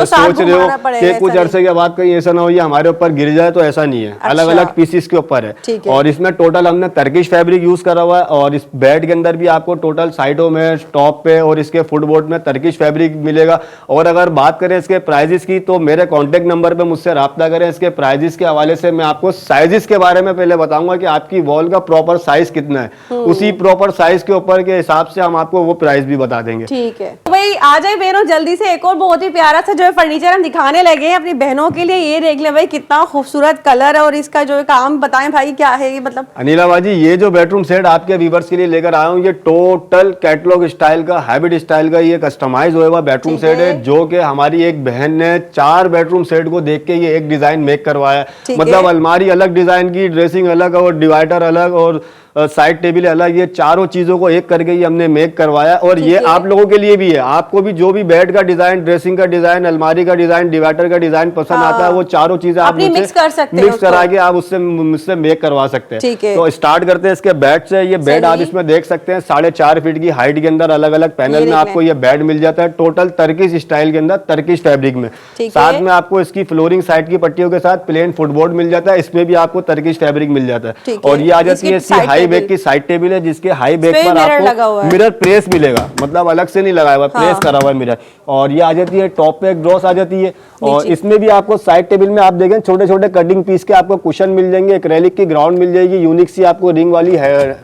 सोच रहे हो कि कुछ अरसे के बाद कहीं ऐसा ना हो ये हमारे ऊपर गिर जाए, तो ऐसा नहीं है। अलग अलग पीसीस के ऊपर है। और इसमें टोटल हमने टर्किश फैब्रिक यूज करा हुआ है, और इस बेड के अंदर भी आपको टोटल साइडों में, टॉप पे और इसके फुटबोर्ड में टर्किश फैब्रिक मिलेगा। और अगर बात करें इसके प्राइजेस की तो मेरे कॉन्टेक्ट नंबर पे मुझसे राब्ता करें। इसके प्राइजेस के हवाले से मैं आपको साइजेस के बारे में पहले बताऊंगा कि आपकी वॉल का प्रॉपर साइज कितना है। उसी प्रॉपर साइज के ऊपर के हिसाब से हम आपको वो प्राइस भी बता देंगे। ठीक है, तो भाई आ जाए बहनों जल्दी से। एक और बहुत ही प्यारा सा जो है फर्नीचर हम दिखाने लगे हैं अपनी बहनों के लिए। ये देख ले भाई, कितना खूबसूरत कलर है, और इसका जो है काम बताएं भाई क्या है ये। मतलब अनिला बाजी, ये जो बेडरूम सेट आपके व्यूअर्स के लिए लेकर आया हूँ, ये टोटल कैटलॉग स्टाइल का, हैबिट स्टाइल का ये कस्टमाइज हुआ बेडरूम सेट है, जो कि हमारी एक बहन ने 4 बेडरूम सेट को देख के ये एक डिजाइन मेक करवाया। मतलब अलमारी अलग डिजाइन की, ड्रेसिंग अलग और डिवाइडर अलग और साइड टेबल अलग, ये चारों चीजों को एक करके ये हमने मेक करवाया। और ये आप लोगों के लिए भी है। आपको भी जो भी बेड का डिजाइन, ड्रेसिंग का डिजाइन, अलमारी का डिजाइन, डिवाइडर का डिजाइन पसंद आता है, वो चारों चीजें आप मिक्स कर सकते हैं, मिक्स करा के आप उससे मुझसे मेक करवा सकते हैं। तो स्टार्ट करते हैं इसके बेड से। ये बेड आप इसमें देख सकते हैं 4.5 फीट की हाइट के अंदर अलग अलग पैनल में आपको ये बेड मिल जाता है, टोटल टर्किश स्टाइल के अंदर, टर्किश फैब्रिक में। साथ में आपको इसकी फ्लोरिंग साइड की पट्टियों के साथ प्लेन फुटबोर्ड मिल जाता है, इसमें भी आपको टर्किश फैब्रिक मिल जाता है। और ये आ जाती है इसकी हाई बैक की साइड टेबल है, जिसके हाई बैक पर आपको मिरर प्रेस मिलेगा, मतलब अलग से नहीं लगाया हुआ, प्रेस करा हुआ है मिरर। और ये आ जाती है टॉप पे एक ड्रॉस आ जाती है, और इसमें भी आपको साइड टेबल में आप देखें छोटे छोटे कटिंग पीस के आपको कुशन मिल जाएंगे, एक्रेलिक की ग्राउंड मिल जाएगी, यूनिक सी आपको रिंग वाली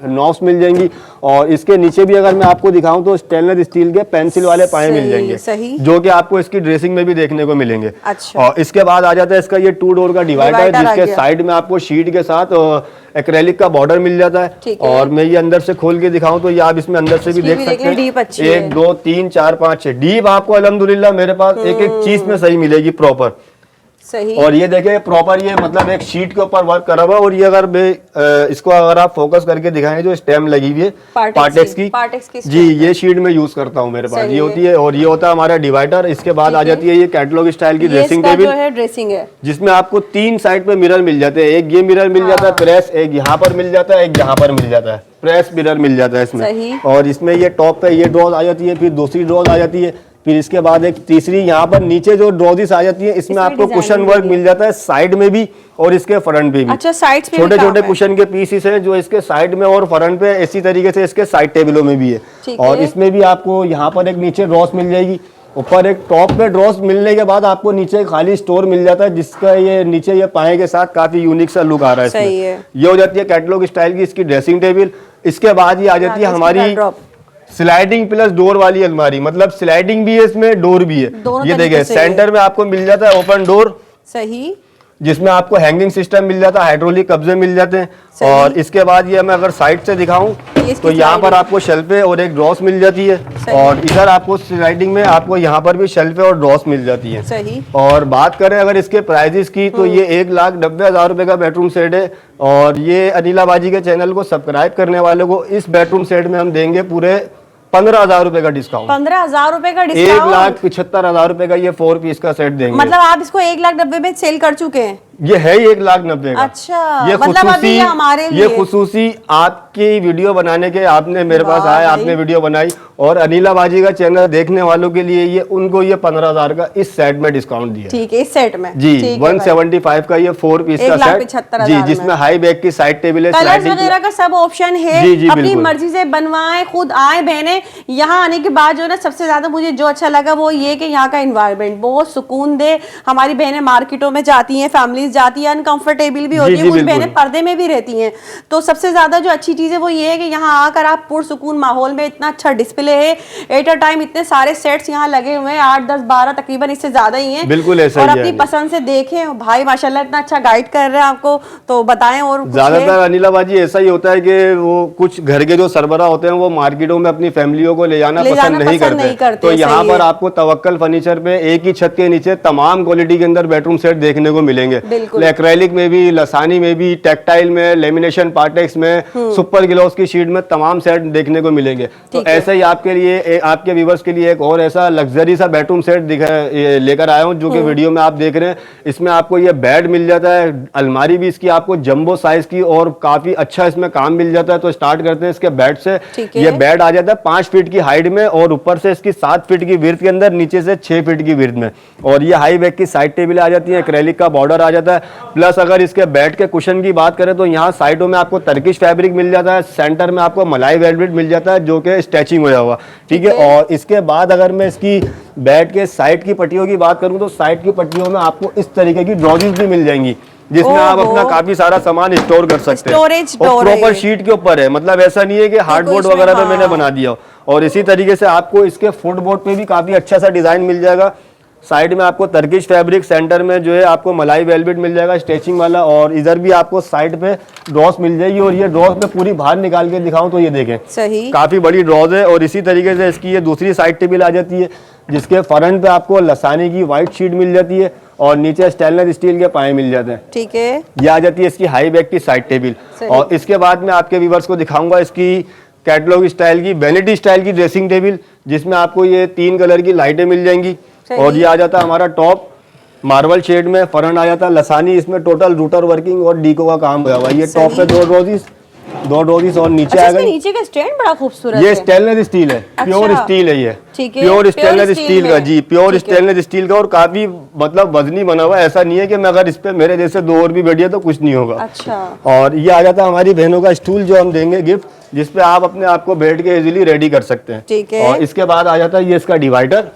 नॉब्स मिल जाएंगी। और इसके नीचे भी अगर मैं आपको दिखाऊं तो स्टेनलेस स्टील के पेंसिल वाले पाए मिल जाएंगे, जो कि आपको इसकी ड्रेसिंग में भी देखने को मिलेंगे। और इसके बाद आ जाता है इसका ये 2 डोर का डिवाइडर, जिसके साइड में आपको शीट के साथ एक्रेलिक का बॉर्डर मिल जाता है। और मैं ये अंदर से खोल के दिखाऊं तो ये आप इसमें अंदर से भी देख सकते हैं। 1 2 3 4 5 6 डीप आपको अल्हम्दुलिल्लाह मेरे पास एक एक चीज में सही मिलेगी प्रॉपर। सही। और ये देखिए प्रॉपर ये मतलब एक शीट के ऊपर वर्क करा हुआ। और ये अगर इसको अगर आप फोकस करके दिखाएं, जो स्टेम लगी हुई है पार्टेक्स की जी, ये शीट में यूज करता हूँ मेरे पास, ये होती है। और ये होता है हमारा डिवाइडर। इसके बाद आ जाती है ये कैटलॉग स्टाइल की ड्रेसिंग टेबल, ड्रेसिंग है, जिसमें आपको 3 साइड पे मिरर मिल जाते हैं। एक ये मिरर मिल जाता है प्रेस, एक यहाँ पर मिल जाता है, एक यहाँ पर मिल जाता है प्रेस मिरर मिल जाता है इसमें। और इसमें ये टॉप पे ये ड्रॉज आ जाती है, फिर दूसरी ड्रॉज आ जाती है, फिर इसके बाद एक तीसरी यहाँ पर नीचे जो ड्रॉजिस आ जाती है, इसमें आपको कुशन वर्क मिल जाता है साइड में भी और इसके फ्रंट पे भी। अच्छा, साइड्स पे छोटे छोटे कुशन के पीसेस हैं जो इसके साइड में और फ्रंट पे इसी तरीके से इसके साइड टेबलों में भी है। और इसमें भी आपको यहाँ पर एक नीचे ड्रॉस मिल जाएगी, ऊपर एक टॉप पे ड्रॉस मिलने के बाद आपको नीचे खाली स्टोर मिल जाता है, जिसका ये नीचे ये पाए के साथ काफी यूनिक सा लुक आ रहा है इसमें। सही है। ये हो जाती है कैटलॉग स्टाइल की इसकी ड्रेसिंग टेबल। इसके बाद ये आ जाती है हमारी स्लाइडिंग प्लस डोर वाली अलमारी, मतलब स्लाइडिंग भी है इसमें, डोर भी है। ये देखिए सेंटर में आपको मिल जाता है ओपन डोर, सही, जिसमें आपको हैंगिंग सिस्टम मिल जाता है, हाइड्रोलिक कब्जे मिल जाते हैं। और इसके बाद ये मैं अगर साइड से दिखाऊं तो यहाँ पर आपको शेल्फे और एक ड्रॉस मिल जाती है, और इधर आपको स्लाइडिंग में आपको यहाँ पर भी शेल्फे और ड्रॉस मिल जाती है। सही। और बात करें अगर इसके प्राइजेस की तो ये 1,90,000 रुपए का बेडरूम सेट है, और ये अनिला बाजी के चैनल को सब्सक्राइब करने वालों को इस बेडरूम सेट में हम देंगे पूरे 15,000 रुपए का डिस्काउंट। 15,000 रुपए का डिस्काउंट, 1,75,000 रुपए का ये 4 पीस का सेट देंगे। मतलब आप इसको 1,90,000 में सेल कर चुके हैं? ये है 1,90,000 का। अच्छा, ये मतलब अभी ये हमारे लिए, ये खुसूसी आपकी वीडियो बनाने के, आपने मेरे पास आए, आपने वीडियो बनाई, और अनिला बाजी का चैनल देखने वालों के लिए ये उनको ये 15,000 का इस सेट में डिस्काउंट दिया। ठीक है, इस सेट में जी 175 का ये 4 पीस का सेट जी, जिसमें हाई बैक की साइड टेबल है, कलर्स वगैरह का सब ऑप्शन है। अपनी मर्जी से बनवाएं, खुद आए बहने। यहाँ आने के बाद जो ना सबसे ज्यादा मुझे जो अच्छा लगा वो ये कि यहाँ का एनवायरनमेंट बहुत सुकून दे। हमारी बहनें मार्केटों में जाती हैं, फैमिलीज जाती है, अनकंफर्टेबल भी होती है, कुछ बहनें पर्दे में भी रहती हैं। तो सबसे ज्यादा जो अच्छी चीज है वो ये है कि यहाँ आकर आप पुरसुकून माहौल में, इतना अच्छा डिस्प्ले है, एट अ टाइम इतने सारे सेट्स यहाँ लगे हुए हैं, 8, 10, 12 तकरीबन, इससे ज्यादा ही हैं। बिल्कुल ऐसा ही और है। अपनी पसंद से देखें। भाई माशाल्लाह इतना अच्छा गाइड कर रहे हैं आपको, तो बताएं। और ज्यादातर अनिला बाजी ऐसा ही होता है कि वो कुछ घर के जो सरबराह होते हैं वो मार्केटों में अपनी फैमिलियों को ले जाना पसंद नहीं करते। तो यहाँ पर आपको तवक्कल फर्नीचर पे एक ही छत के नीचे तमाम क्वालिटी के अंदर बेडरूम सेट देखने को मिलेंगे। एक्रेलिक में भी, लसानी में भी, टेक्टाइल में, लेमिनेशन पार्टेक्स में, सुपर ग्लॉस की शीट में तमाम सेट देखने को मिलेंगे। तो ऐसे ही आपके लिए, आपके व्यूअर्स के लिए एक और ऐसा लग्जरी सा बेडरूम सेट लेकर आया हूँ, जो कि वीडियो में आप देख रहे हैं। इसमें आपको ये बेड मिल जाता है, अलमारी भी इसकी आपको जंबो साइज की, और काफी अच्छा इसमें काम मिल जाता है। तो स्टार्ट करते हैं इसके बेड से। ये बेड आ जाता है 5 फीट की हाइट में, और ऊपर से इसकी 7 फीट की विड्थ के अंदर, नीचे से 6 फीट की विड्थ में। और ये हाई बैक की साइड टेबल आ जाती है, एक्रेलिक का बॉर्डर आ जाता है। प्लस अगर इसके बेड के कुशन की बात करें तो यहाँ साइडों में आपको टर्किश फैब्रिक मिल जाता है, सेंटर में आपको मलाई वेलवेट मिल जाता है जो कि स्टैचिंग होया हुआ, ठीक है। और इसके बाद अगर मैं इसकी बेड के साइड की पट्टियों की बात करूं तो साइड की पट्टियों में आपको इस तरीके की ड्रॉजिस भी मिल जाएंगी, जिसमें आप अपना काफी सारा सामान स्टोर कर सकते हैं। और प्रॉपर शीट के ऊपर है, मतलब ऐसा नहीं है कि हार्डबोर्ड वगैरह पे मैंने बना दिया। और इसी तरीके से आपको इसके फुटबोर्ड पे भी काफी अच्छा सा डिजाइन मिल जाएगा। साइड में आपको टर्किश फैब्रिक, सेंटर में जो है आपको मलाई वेलवेट मिल जाएगा स्ट्रेचिंग वाला, और इधर भी आपको साइड पे ड्रॉस मिल जाएगी। और ये ड्रॉस में पूरी बाहर निकाल के दिखाऊं तो ये देखें, सही, काफी बड़ी ड्रॉज है। और इसी तरीके से इसकी ये दूसरी साइड टेबल आ जाती है, जिसके फ्रंट पे आपको लसानी की व्हाइट शीट मिल जाती है, और नीचे स्टेनलेस स्टील के पाए मिल जाते हैं, ठीक है। ये आ जाती है इसकी हाई बैक की साइड टेबल। और इसके बाद मैं आपके व्यूअर्स को दिखाऊंगा इसकी कैटलॉग स्टाइल की, वैनिटी स्टाइल की ड्रेसिंग टेबल, जिसमें आपको ये 3 कलर की लाइटें मिल जाएंगी। और ये आ जाता है हमारा टॉप मार्बल शेड में, फ्रंट आ जाता है लसानी, इसमें टोटल रूटर वर्किंग और डीको का काम हुआ हुआ है। ये टॉप पे 2 ड्रॉजिस और नीचे आ गई। नीचे का स्टैंड बड़ा खूबसूरत है, ये स्टेनलेस स्टील है, प्योर स्टील है, ये प्योर स्टेनलेस स्टील का जी, प्योर स्टेनलेस स्टील का, और काफी मतलब वजनी बना हुआ है। ऐसा नहीं है कि मैं अगर इस पे मेरे जैसे 2 और भी बैठिए तो कुछ नहीं होगा। अच्छा। और ये आ जाता है हमारी बहनों का स्टूल, जो हम देंगे गिफ्ट, जिसपे आप अपने आप को बैठ के इजीली रेडी कर सकते हैं, ठीक है। और इसके बाद आ जाता है ये इसका डिवाइडर।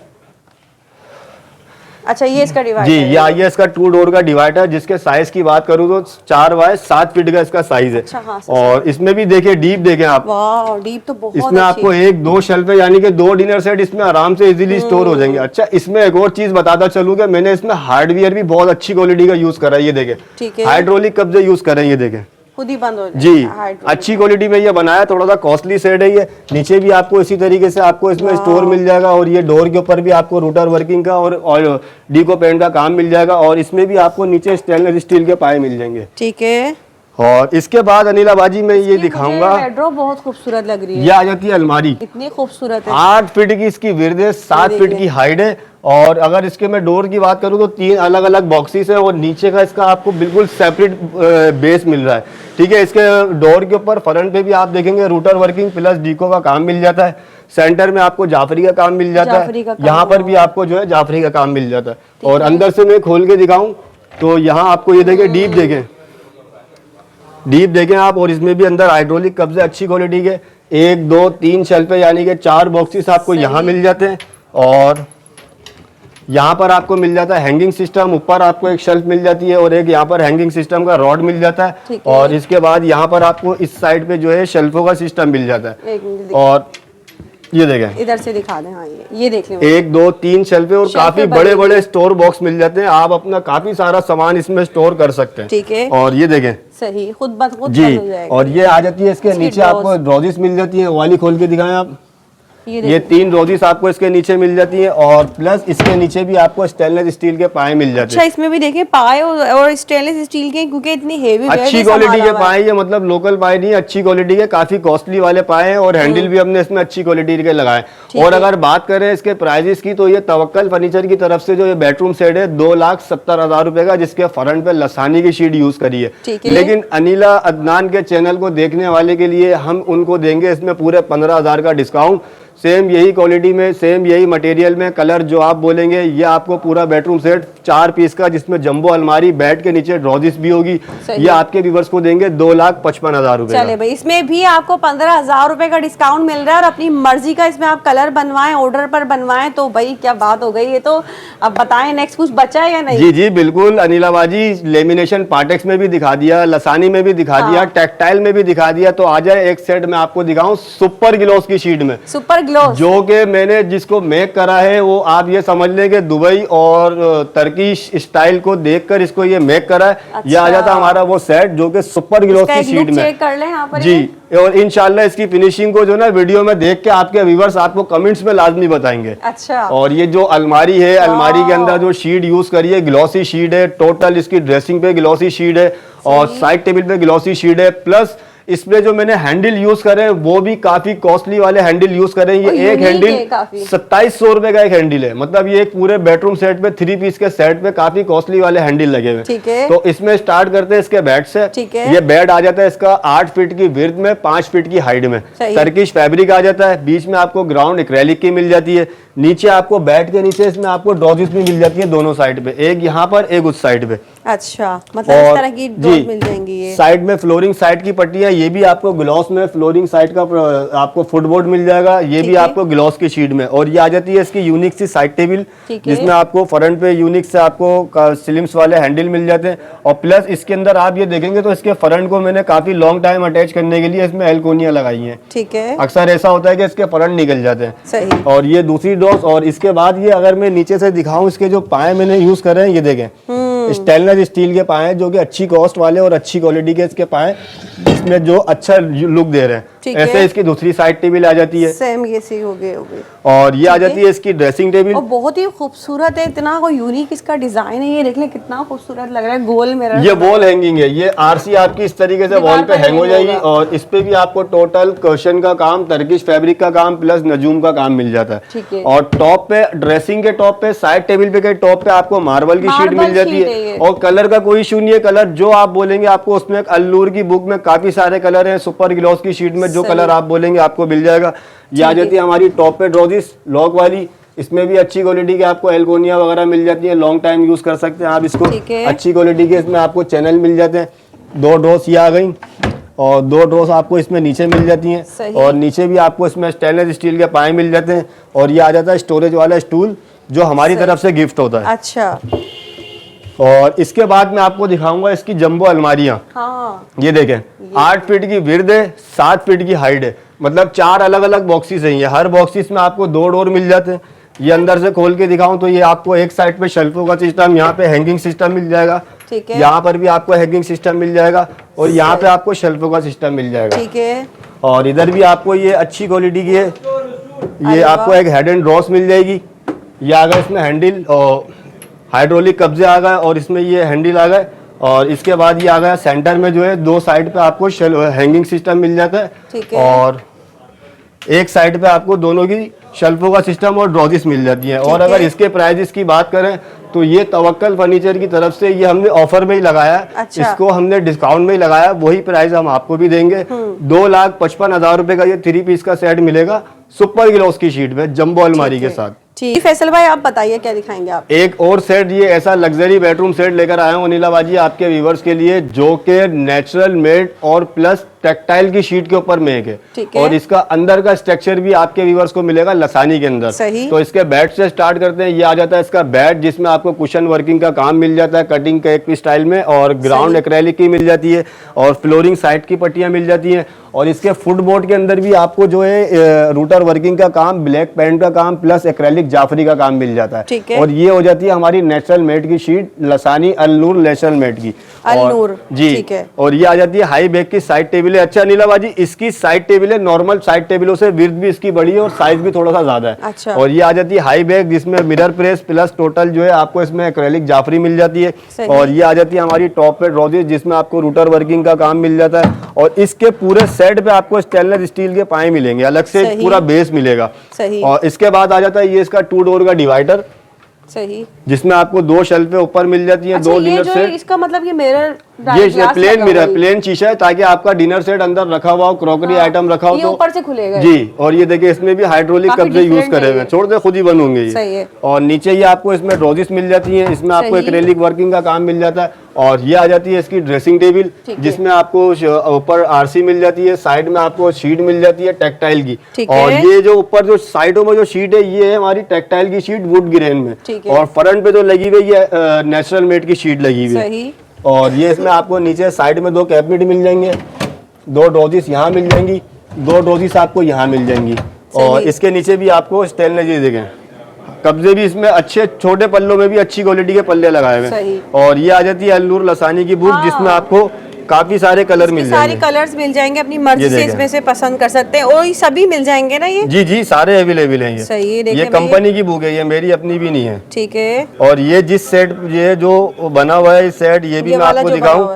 अच्छा, ये इसका डिवाइडर जी, ये इसका 2 डोर का डिवाइडर, जिसके साइज की बात करूं तो 4 बाय 7 फीट का इसका साइज है। अच्छा, हाँ, और इसमें भी देखिए डीप देखें आप, वाह, डीप तो बहुत इसमें आपको 1-2 शेल्फ है, यानी कि 2 डिनर सेट इसमें आराम से इजीली स्टोर हो जाएंगे। अच्छा, इसमें एक और चीज बताता चलूं कि मैंने इसमें हार्डवेयर भी बहुत अच्छी क्वालिटी का यूज करा है। ये देखें, हाइड्रोलिक कब्जे यूज कर रहे हैं, ये देखें, खुद ही बंद हो जी, अच्छी क्वालिटी में ये बनाया। थोड़ा सा कॉस्टली सेट है ये। नीचे भी आपको इसी तरीके से आपको इसमें स्टोर मिल जाएगा, और ये डोर के ऊपर भी आपको रूटर वर्किंग का और डीको पेंट का काम मिल जाएगा, और इसमें भी आपको नीचे स्टेनलेस स्टील के पाए मिल जाएंगे, ठीक है। और इसके बाद अनिला बाजी में ये दिखाऊंगा, बेडरूम बहुत खूबसूरत लग रही है। ये आ जाती है अलमारी, इतनी खूबसूरत है, 8 फीट की इसकी विड्थ है, 7 फीट की हाइट है। और अगर इसके मैं डोर की बात करूं तो 3 अलग अलग बॉक्सेस है, और नीचे का इसका आपको बिल्कुल सेपरेट बेस मिल रहा है, ठीक है। इसके डोर के ऊपर फ्रंट पे भी आप देखेंगे रूटर वर्किंग प्लस डीको का काम मिल जाता है। सेंटर में आपको जाफरी का काम मिल जाता जाफरी है, का काम यहाँ पर भी आपको जो है जाफरी का काम मिल जाता है। और अंदर से मैं खोल के दिखाऊं तो यहाँ आपको ये देखें, डीप देखें आप, और इसमें भी अंदर हाइड्रोलिक कब्जे अच्छी क्वालिटी के 1 2 3 शेल्फे यानी कि 4 बॉक्सेस आपको यहाँ मिल जाते हैं। और यहाँ पर आपको मिल जाता है हैंगिंग सिस्टम, ऊपर आपको एक शेल्फ मिल जाती है और एक यहाँ पर हैंगिंग सिस्टम का रॉड मिल जाता है। और इसके बाद यहाँ पर आपको इस साइड पे जो है शेल्फों का सिस्टम मिल जाता है। और ये देखें, इधर से दिखा दें। हाँ, ये देख लें, 1 2 3 शेल्फे और काफी बड़े बड़े स्टोर बॉक्स मिल जाते हैं, आप अपना काफी सारा सामान इसमें स्टोर कर सकते हैं। ठीक है। और ये देखें, सही खुद ब खुद जी, बंद हो जाएगा। और ये आ जाती है इसके नीचे आपको रोजिस मिल जाती है, वाली खोल के दिखाएं आप। ये 3 रोजिस आपको इसके नीचे मिल जाती है और प्लस इसके नीचे भी आपको स्टेनलेस स्टील के पाए मिल जाते हैं। अच्छा, इसमें भी देखें पाए और स्टेनलेस स्टील के, क्योंकि इतनी हेवी अच्छी क्वालिटी के पाए, ये मतलब लोकल पाए नहीं, अच्छी क्वालिटी के, काफी कॉस्टली वाले पाए हैं। और हैंडल भी हमने इसमें अच्छी क्वालिटी के लगाए। और अगर बात करें इसके प्राइजेस की तो ये तवक्कल फर्नीचर की तरफ से जो ये बेडरूम सेट है 2,70,000 रुपए का, जिसके फ्रंट पे लसानी की शीट यूज करी है। लेकिन अनिला अदनान के चैनल को देखने वाले के लिए हम उनको देंगे इसमें पूरे 15,000 का डिस्काउंट। सेम यही क्वालिटी में, सेम यही मटेरियल में, कलर जो आप बोलेंगे, ये आपको पूरा बेडरूम सेट 4 पीस का, जिसमें जंबो अलमारी, बेड के नीचे ड्रॉजिस भी होगी, ये आपके व्यूअर्स को देंगे 2,55,000 रुपए। चले भाई, इसमें भी आपको 15,000 रुपए का डिस्काउंट मिल रहा है और अपनी मर्जी का इसमें आप कलर बनवाएं, ऑर्डर पर बनवाएं, तो भाई क्या बात हो गई। ये तो अब बताएं नेक्स्ट कुछ बचा है या नहीं? जी जी बिल्कुल अनिला बाजी, लेमिनेशन पार्टेक्स में भी दिखा दिया, लसानी में भी दिखा दिया, टेक्सटाइल में भी दिखा दिया। तो आ जाए एक सेट में आपको दिखाऊं सुपर ग्लोस की शीट में, सुपर ग्लोस, जो कि मैंने जिसको मेक करा है वो आप ये समझ लें कि दुबई और तर्किश स्टाइल को देखकर इसको ये मेक करा है। अच्छा। ये आ जाता हमारा वो सेट जो कि सुपर ग्लोस की शीट में। चेक कर लें यहाँ पर जी, और इंशाल्लाह इसकी फिनिशिंग को जो ना वीडियो में देख के आपके व्यूअर्स आपको कमेंट्स में लाजमी बताएंगे। अच्छा। और ये जो अलमारी है, अलमारी के अंदर जो शीट यूज करी है ग्लॉसी शीट है, टोटल इसकी ड्रेसिंग पे ग्लॉसी शीट है और साइड टेबल पे ग्लॉसी शीट है। प्लस इसमें जो मैंने हैंडल यूज करे हैं वो भी काफी कॉस्टली वाले हैंडल यूज करे हैं। ये एक हैंडल 2700 रुपए का एक हैंडल है, मतलब ये एक पूरे बेडरूम सेट पे 3 पीस के सेट पे काफी कॉस्टली वाले हैंडल लगे हुए। ठीक है। तो इसमें स्टार्ट करते हैं इसके बेड से। ठीक है। ये बेड आ जाता है इसका 8 फीट की विड्थ में, 5 फीट की हाइट में, टर्किश फैब्रिक आ जाता है, बीच में आपको ग्राउंड एक्रेलिक की मिल जाती है, नीचे आपको बेड के नीचे इसमें आपको ड्रॉजेस भी मिल जाती है दोनों साइड पे, एक यहाँ पर एक उस साइड पे। अच्छा, मतलब इस तरह की ड्रॉज मिल जाएंगी। ये साइड में फ्लोरिंग साइड की पट्टियां, ये भी आपको ग्लॉस में फ्लोरिंग साइड का आपको फुटबोर्ड मिल जाएगा, ये भी आपको ग्लॉस की शीट में। और ये आ जाती है इसकी यूनिक सी साइड टेबल, जिसमें आपको फ्रंट पे यूनिक से आपको स्लिम्स वाले हैंडल मिल जाते हैं। और प्लस इसके अंदर आप ये देखेंगे तो इसके फ्रंट को मैंने काफी लॉन्ग टाइम अटैच करने के लिए इसमें एल्कोनिया लगाई है। ठीक है। अक्सर ऐसा होता है कि इसके फ्रंट निकल जाते हैं। सही। और ये दूसरी डोज। और इसके बाद ये अगर मैं नीचे से दिखाऊं, इसके जो पाए मैंने यूज करे हैं, ये देखें स्टेनलेस स्टील के पाए जो कि अच्छी कॉस्ट वाले और अच्छी क्वालिटी के इसके पाए, इसमें जो अच्छा लुक दे रहे हैं। ऐसे इसकी दूसरी साइड टेबल आ जाती है, सेम ये सी हो गई। और ये आ जाती है इसकी ड्रेसिंग टेबल, और बहुत ही खूबसूरत है, इतना कोई यूनिक इसका डिजाइन है। ये देख लें कितना खूबसूरत लग रहा है, गोल मिरर। ये वॉल हैंगिंग है, ये आरसी आपकी इस तरीके से वॉल पे हैंग हो जाएगी। और इस पे भी आपको टोटल क्वेश्चन का काम, टर्किश फैब्रिक का काम प्लस नजूम का काम मिल जाता है। और टॉप पे, ड्रेसिंग के टॉप पे, साइड टेबल पे के टॉप पे आपको मार्बल की शीट मिल जाती है। और कलर का कोई इशू नहीं है, कलर जो आप बोलेंगे आपको उसमें अल्लूर की बुक में काफी सारे कलर हैं, सुपर ग्लॉस की शीट में जो कलर आप बोलेंगे आपको मिल जाएगा। ये आ जाती है हमारी टॉप पे ड्रॉजिस लॉक वाली, इसमें भी अच्छी क्वालिटी के आपको एल्कोनिया वगैरह मिल जाती है, लॉन्ग टाइम यूज कर सकते हैं आप इसको। अच्छी क्वालिटी के इसमें आपको चैनल मिल जाते हैं। 2 ड्रॉस ये आ गई और 2 ड्रॉस आपको इसमें नीचे मिल जाती हैं। और नीचे भी आपको इसमें स्टेनलेस स्टील के पाए मिल जाते हैं। और ये आ जाता है स्टोरेज वाला स्टूल जो हमारी तरफ से गिफ्ट होता है। अच्छा। और इसके बाद मैं आपको दिखाऊंगा इसकी जंबो अलमारियां। हाँ। ये देखें 8 फीट की विड्थ है, 7 फीट की हाइट है, मतलब 4 अलग अलग बॉक्सेस हैं। ये हर बॉक्सेस में आपको 2 डोर मिल जाते हैं। ये अंदर से खोल के दिखाऊं तो ये आपको एक साइड पे शेल्फों का सिस्टम, यहाँ पे हैंगिंग सिस्टम मिल जाएगा। ठीक है। यहाँ पर भी आपको हैंगिंग सिस्टम मिल जाएगा और यहाँ पे आपको शेल्फों का सिस्टम मिल जाएगा। ठीक है। और इधर भी आपको ये अच्छी क्वालिटी की है, ये आपको एक हेड एंड ड्रॉस मिल जाएगी। ये आ गया इसमें हैंडल और हाइड्रोलिक कब्जे आ गए और इसमें ये हैंडल आ गए। और इसके बाद ये आ गया सेंटर में जो है 2 साइड पे आपको हैंगिंग सिस्टम मिल जाता है। ठीक है। और एक साइड पे आपको दोनों की शेल्फों का सिस्टम और ड्रॉजिस मिल जाती है। और अगर इसके प्राइजेस की बात करें तो ये तवक्कल फर्नीचर की तरफ से ये हमने ऑफर में ही लगाया। अच्छा। इसको हमने डिस्काउंट में ही लगाया, वही प्राइस हम आपको भी देंगे। 2,55,000 रुपए का ये 3 पीस का सेट मिलेगा सुपर ग्लॉस की शीट में जंबो अलमारी के साथ। ठीक, फैसल भाई आप बताइए क्या दिखाएंगे आप? एक और सेट, ये ऐसा लग्जरी बेडरूम सेट लेकर आया हूँ अनिला बाजी आपके व्यूवर्स के लिए, जो कि नेचुरल मेड और प्लस टेक्सटाइल की शीट के ऊपर मेक है। और इसका अंदर का स्ट्रक्चर भी आपके व्यूवर्स को मिलेगा लसानी के अंदर। तो इसके बेड से स्टार्ट करते हैं। ये आ जाता है इसका बेड, जिसमें आपको कुशन वर्किंग का काम मिल जाता है कटिंग के एक स्टाइल में, और ग्राउंड एक्रेलिक की मिल जाती है, और फ्लोरिंग साइड की पट्टियां मिल जाती हैं। और इसके फुटबोर्ड के अंदर भी आपको जो है रूटर वर्किंग का काम, ब्लैक पेंट का काम प्लस एक्रेलिक जाफरी का काम मिल जाता है। और ये हो जाती है हमारी नेचुरल मेड की शीट, लसानी अल-नूर नेचुरल मेड की। जी, ठीक है। और ये आ जाती है हाई बैक की साइड टेबल है। अच्छा अनिला बाजी, इसकी साइड टेबल है नॉर्मल साइड टेबलों से विड्थ भी इसकी बड़ी है और साइज भी थोड़ा सा ज्यादा है। अच्छा। और ये आ जाती है हाई बैक, जिसमें मिरर प्रेस प्लस टोटल जो है आपको इसमें एक्रेलिक जाफरी मिल जाती है। और ये आ जाती है हमारी टॉप पे रोजेस, जिसमें आपको रूटर वर्किंग का काम मिल जाता है। और इसके पूरे सेट पे आपको स्टेनलेस स्टील के पाए मिलेंगे, अलग से पूरा बेस मिलेगा। और इसके बाद आ जाता है ये इसका 2 डोर का डिवाइडर, सही, जिसमें आपको 2 शेल्फें ऊपर मिल जाती हैं। 2 डिनर सेट, इसका मतलब ये मिरर, ये प्लेन मिरर, प्लेन शीशा है, ताकि आपका डिनर सेट अंदर रखा हुआ हो, क्रॉकरी आइटम रखा हो तो ऊपर से खुलेगा। जी। और ये देखिए इसमें भी हाइड्रोलिक कब्जे यूज करे हुए, छोड़ दे खुद ही बंद होंगे ये। और नीचे ये आपको इसमें ड्रॉजेस मिल जाती हैं, इसमें आपको एक्रेलिक वर्किंग का काम मिल जाता है। और ये आ जाती है इसकी ड्रेसिंग टेबल, जिसमें आपको ऊपर आरसी मिल जाती है, साइड में आपको शीट मिल जाती है टेक्सटाइल की। और ये जो ऊपर जो साइडों में जो शीट है, ये है हमारी टेक्सटाइल की शीट वुड ग्रेन में। और फ्रंट पे जो लगी हुई है नेचुरल मेड की शीट लगी हुई है। और ये इसमें आपको नीचे साइड में 2 कैबिनेट मिल जाएंगे, 2 ड्रॉजेस यहाँ मिल जाएंगी, 2 ड्रॉजेस आपको यहाँ मिल जाएंगी। और इसके नीचे भी आपको स्टेनलेस देखें, कब्जे भी इसमें अच्छे, छोटे पल्लों में भी अच्छी क्वालिटी के पल्ले लगाए हुए। और ये आ जाती है अल-नूर लसानी की बुक, जिसमें आपको काफी सारे कलर मिल जाएंगे, सारे कलर्स मिल जाएंगे, अपनी मर्जी से इसमें से पसंद कर सकते हैं। और ये सभी मिल जाएंगे ना ये? जी जी, सारे अवेलेबल हैं ये। सही, ये कंपनी की बुक है, ये मेरी अपनी भी नहीं है। ठीक है। और ये जिस सेट, ये जो बना हुआ है इस सेट, ये भी मैं आपको दिखाऊं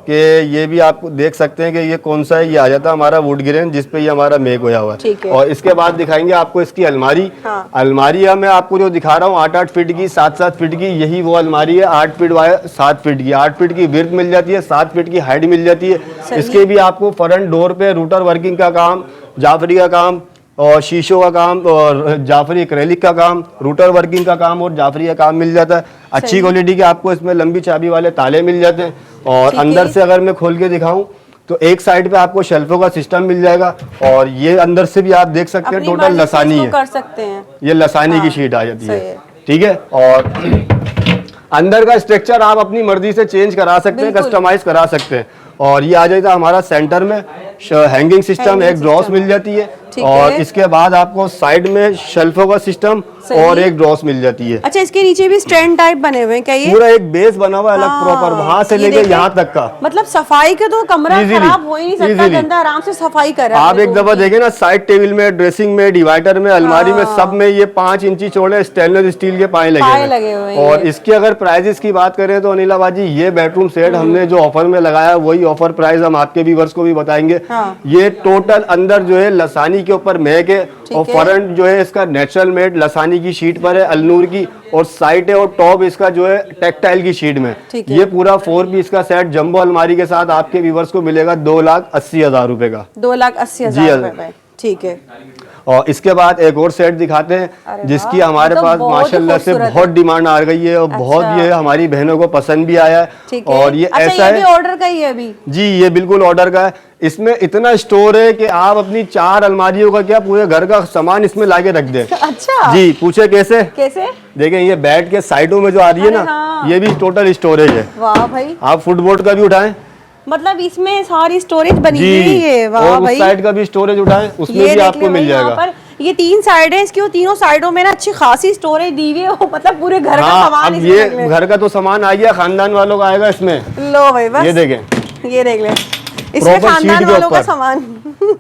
कि ये भी आप देख सकते हैं कि ये कौन सा है। ये आ जाता है हमारा वुड ग्रेन, जिसपे ये हमारा मेक होया हुआ है। और इसके बाद दिखाएंगे आपको इसकी अलमारी। अलमारी मैं आपको जो दिखा रहा हूँ 8-8 फीट की, 7-7 फीट की, यही वो अलमारी है। 8 फीट वाया 7 फीट की, 8 फीट की विड्थ मिल जाती है, 7 फीट की हाइट मिल जाती है। इसके भी आपको फ्रंट डोर पे रूटर वर्किंग का काम, जाफरी का काम और शीशों का काम और जाफरी एक्रेलिक का काम, रूटर वर्किंग का काम और जाफरी का काम मिल जाता है। अच्छी क्वालिटी के आपको इसमें लंबी चाबी वाले ताले मिल जाते हैं। और अंदर से अगर मैं खोल के दिखाऊं तो एक साइड पे आपको शेल्फों का सिस्टम मिल जाएगा। और ये अंदर से भी आप देख सकते हैं टोटल लसानी है, कर सकते हैं। ये लसानी की शीट आ जाती है। ठीक है। और अंदर का स्ट्रक्चर आप अपनी मर्जी से चेंज करा सकते हैं, कस्टमाइज करा सकते हैं। और ये आ जाएगा हमारा सेंटर में हैंगिंग सिस्टम, एक ड्रॉस मिल जाती है। और इसके बाद आपको साइड में शेल्फों का सिस्टम और एक ड्रॉस मिल जाती है। अच्छा, इसके नीचे भी स्टैंड टाइप बने हुए हैं क्या? ये पूरा एक बेस बना हुआ है अलग प्रॉपर, वहां से लेके यहाँ तक का। मतलब सफाई के तो कमरा खराब हो ही नहीं सकता, गंदा आराम से सफाई करे। आप एक दफा देखें ना, साइड टेबल में, ड्रेसिंग में, डिवाइडर में, अलमारी में, सब में ये 5 इंची चौड़े स्टेनलेस स्टील के पाए लगे हुए हैं। और इसकी अगर प्राइजेस की बात करें तो अनिला बाजी, ये बेडरूम सेट हमने जो ऑफर में लगाया वही ऑफर प्राइस हम आपके व्यूअर्स को भी बताएंगे। ये टोटल अंदर जो है लसानी के ऊपर महक है, और फ्रंट जो है इसका नेचुरल मेड लसानी की शीट पर है अल-नूर की, और साइड है और टॉप इसका जो है टेक्सटाइल की शीट में। ये पूरा 4 पीस का सेट जंबो अलमारी के साथ आपके व्यूअर्स को मिलेगा 2,80,000 रुपए का। 2,80,000 रुपए। ठीक है। और इसके बाद एक और सेट दिखाते हैं, जिसकी हमारे पास माशाल्लाह से बहुत डिमांड आ गई है और बहुत ये हमारी बहनों को पसंद भी आया है। और ये ऐसा है, ऑर्डर का ही है अभी? जी, ये बिल्कुल ऑर्डर का है। इसमें इतना स्टोर है कि आप अपनी 4 अलमारियों का क्या पूरे घर का सामान इसमें लाके रख दें। अच्छा जी, पूछे कैसे? देखें, ये बेड के साइडों में जो आ रही है ना, ये भी टोटल स्टोरेज है। वाह भाई। आप फुटबोर्ड का भी उठाएं, मतलब इसमें सारी स्टोरेज बनी हुई है। वाह और उस साइड का भी स्टोरेज उठाएं, उसमें भी आपको मिल जाएगा। ये 3 साइड है इसकी, तीनों साइडों में ना अच्छी खासी स्टोरेज दी हुई है, मतलब पूरे घर का सामान। अब ये घर का तो सामान आ गया, खानदान वालों का आएगा इसमें। लो भाई, बस ये देखें, ये देख लें, इसमें खानदान वालों का सामान।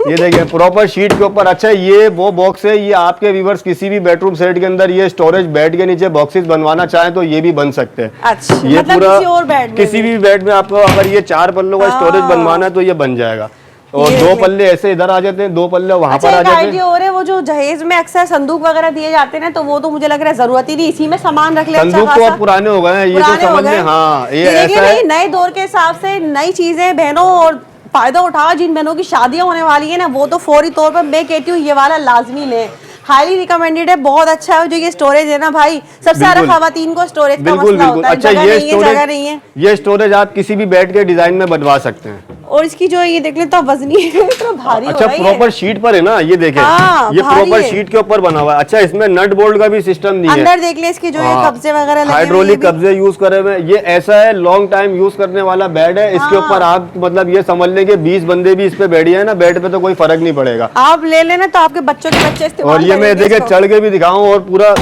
ये देखिए प्रॉपर शीट के ऊपर। अच्छा, ये वो बॉक्स है, ये आपके व्यूअर्स किसी भी बेडरूम सेट के अंदर ये स्टोरेज बेड के नीचे बॉक्सेस बनवाना चाहें तो ये भी बन सकते हैं। अच्छा, ये मतलब पूरा किसी और बेड में, किसी भी बेड में आपको अगर ये 4 पल्लों का स्टोरेज बनवाना है तो ये बन जाएगा। और 2 पल्ले ऐसे इधर आ जाते हैं, 2 पल्ले वहाँ पर आ जाते हैं। और है वो जो जहेज में अक्सर संदूक वगैरह दिए जाते हैं, तो वो तो मुझे लग रहा है जरूरत ही नहीं, इसी में सामान रख ले। संदूक तो अब पुराने हो गए हैं, ये तो समझ में। हाँ, ये ऐसा है, नए दौर के हिसाब से नई चीजें बहनों और फायदा उठाओ। जिन बहनों की शादियां होने वाली है ना, वो तो फौरी तौर पर मैं कहती हूँ ये वाला लाजमी लें, हाईली रिकमेंडेड है, बहुत अच्छा है। जो ये स्टोरेज है ना भाई, सबसे ज्यादा खवातीन को स्टोरेज का मसला होता है, अच्छा, जगह नहीं है, जगह नहीं है। ये स्टोरेज आप किसी भी बेड के डिजाइन में बनवा सकते हैं। और इसकी जो ये देख ले तो वजनी है, इतना भारी अच्छा, हो रहा है प्रॉपर शीट पर है ना, ये देखें। हाँ, ये भारी प्रॉपर है। शीट के ऊपर बना हुआ है। अच्छा, इसमें नट बोल्ट का भी सिस्टम नहीं है। अंदर देख ले इसकी जो ये कब्जे वगैरह लगे हुए हैं, हाइड्रोलिक कब्जे यूज करे हुए। ये ऐसा है, लॉन्ग टाइम यूज करने वाला बेड है। इसके ऊपर आप मतलब ये समझ लें कि 20 बंदे भी इस पे बैठे हैं ना बेड पे, तो कोई फर्क नहीं पड़ेगा। आप ले लेना तो आपके बच्चों के बच्चे इस्तेमाल और ये मैं करेंगे देखे इसको। चढ़ के भी दिखाऊं और पूरा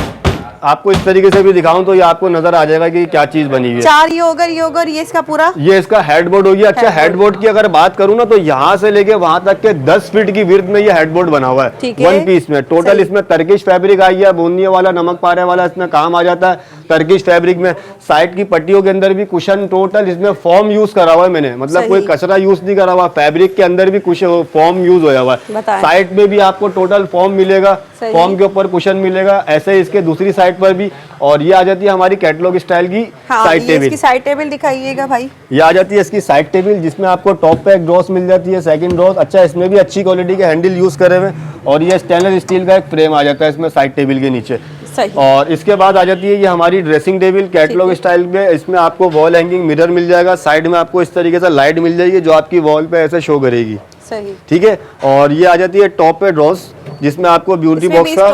आपको इस तरीके से भी दिखाऊं तो ये आपको नजर आ जाएगा कि क्या चीज बनी हुई है। 4 ये होगा ये इसका पूरा, ये इसका हेडबोर्ड हो गया। अच्छा, हेडबोर्ड की अगर बात करूं ना तो यहाँ से लेके वहां तक के 10 फीट की विड्थ में ये हेडबोर्ड बना हुआ है, ठीक है। वन पीस में। टोटल इसमें टर्किश फैब्रिक आई है, बोनिया वाला, नमक पारे वाला इसमें काम आ जाता है टर्किश फैब्रिक में। साइड की पट्टियों के अंदर भी कुशन, टोटल इसमें फॉर्म यूज करा हुआ है मैंने, मतलब कोई कचरा यूज नहीं करा हुआ। फैब्रिक के अंदर भी कुछ फॉर्म यूज होया हुआ है। साइड में भी आपको टोटल फॉर्म मिलेगा, फॉर्म के ऊपर कुशन मिलेगा, ऐसे ही इसके दूसरी साइड पर भी। और ये आ जाती है हमारी कैटलॉग स्टाइल की साइड टेबल। इसकी साइड टेबल दिखाइएगा भाई। ये आ जाती है इसकी साइड टेबल, जिसमें आपको टॉप पे एक ड्रॉस मिल जाती है, सेकंड ड्रॉस। अच्छा, इसमें भी अच्छी क्वालिटी के हैंडल यूज करे हुए। और ये स्टेनलेस स्टील का एक फ्रेम आ जाता है इसमें साइड टेबल के नीचे। सही। और इसके बाद आ जाती है ये हमारी ड्रेसिंग टेबल कैटलॉग स्टाइल में। इसमें आपको वॉल हैंगिंग मिरर मिल जाएगा, साइड में आपको इस तरीके से लाइट मिल जाएगी जो आपकी वॉल पे ऐसे शो करेगी। सही। ठीक है। और ये आ जाती है टॉप पे ड्रॉस, जिसमें आपको ब्यूटी बॉक्स का,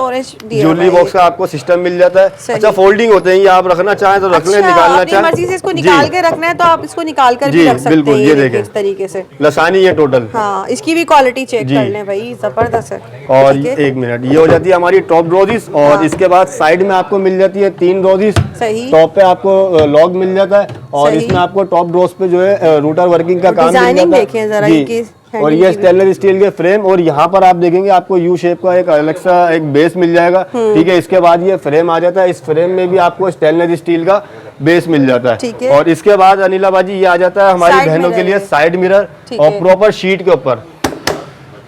ज्वेलरी बॉक्स का आपको सिस्टम मिल जाता है। अच्छा, फोल्डिंग होते हैं, ये आप रखना चाहें तो रख लें, निकालना चाहें मर्जी से इसको निकाल के रखना है तो आप इसको निकाल कर भी रख सकते बिल्कुल, हैं। ये देखें इस तरीके से लसानी है टोटल। हाँ, इसकी भी क्वालिटी चेक कर लें भाई, जबरदस्त है। और एक मिनट, ये हो जाती है हमारी टॉप ड्रॉजिस। और इसके बाद साइड में आपको मिल जाती है 3 ड्रॉजिस। सही। टॉप पे आपको लॉक मिल जाता है और इसमें आपको टॉप ड्रॉस पे जो है रूटर वर्किंग का काम मिल जाता है। देखें जरा इनकी। और ये स्टेनलेस स्टील के फ्रेम, और यहाँ पर आप देखेंगे आपको यू शेप का एक अलग सा एक बेस मिल जाएगा। ठीक है। इसके बाद ये फ्रेम आ जाता है, इस फ्रेम में भी आपको स्टेनलेस स्टील का बेस मिल जाता है। और इसके बाद अनिला बाजी ये आ जाता है हमारी बहनों के लिए साइड मिरर, और प्रॉपर शीट के ऊपर,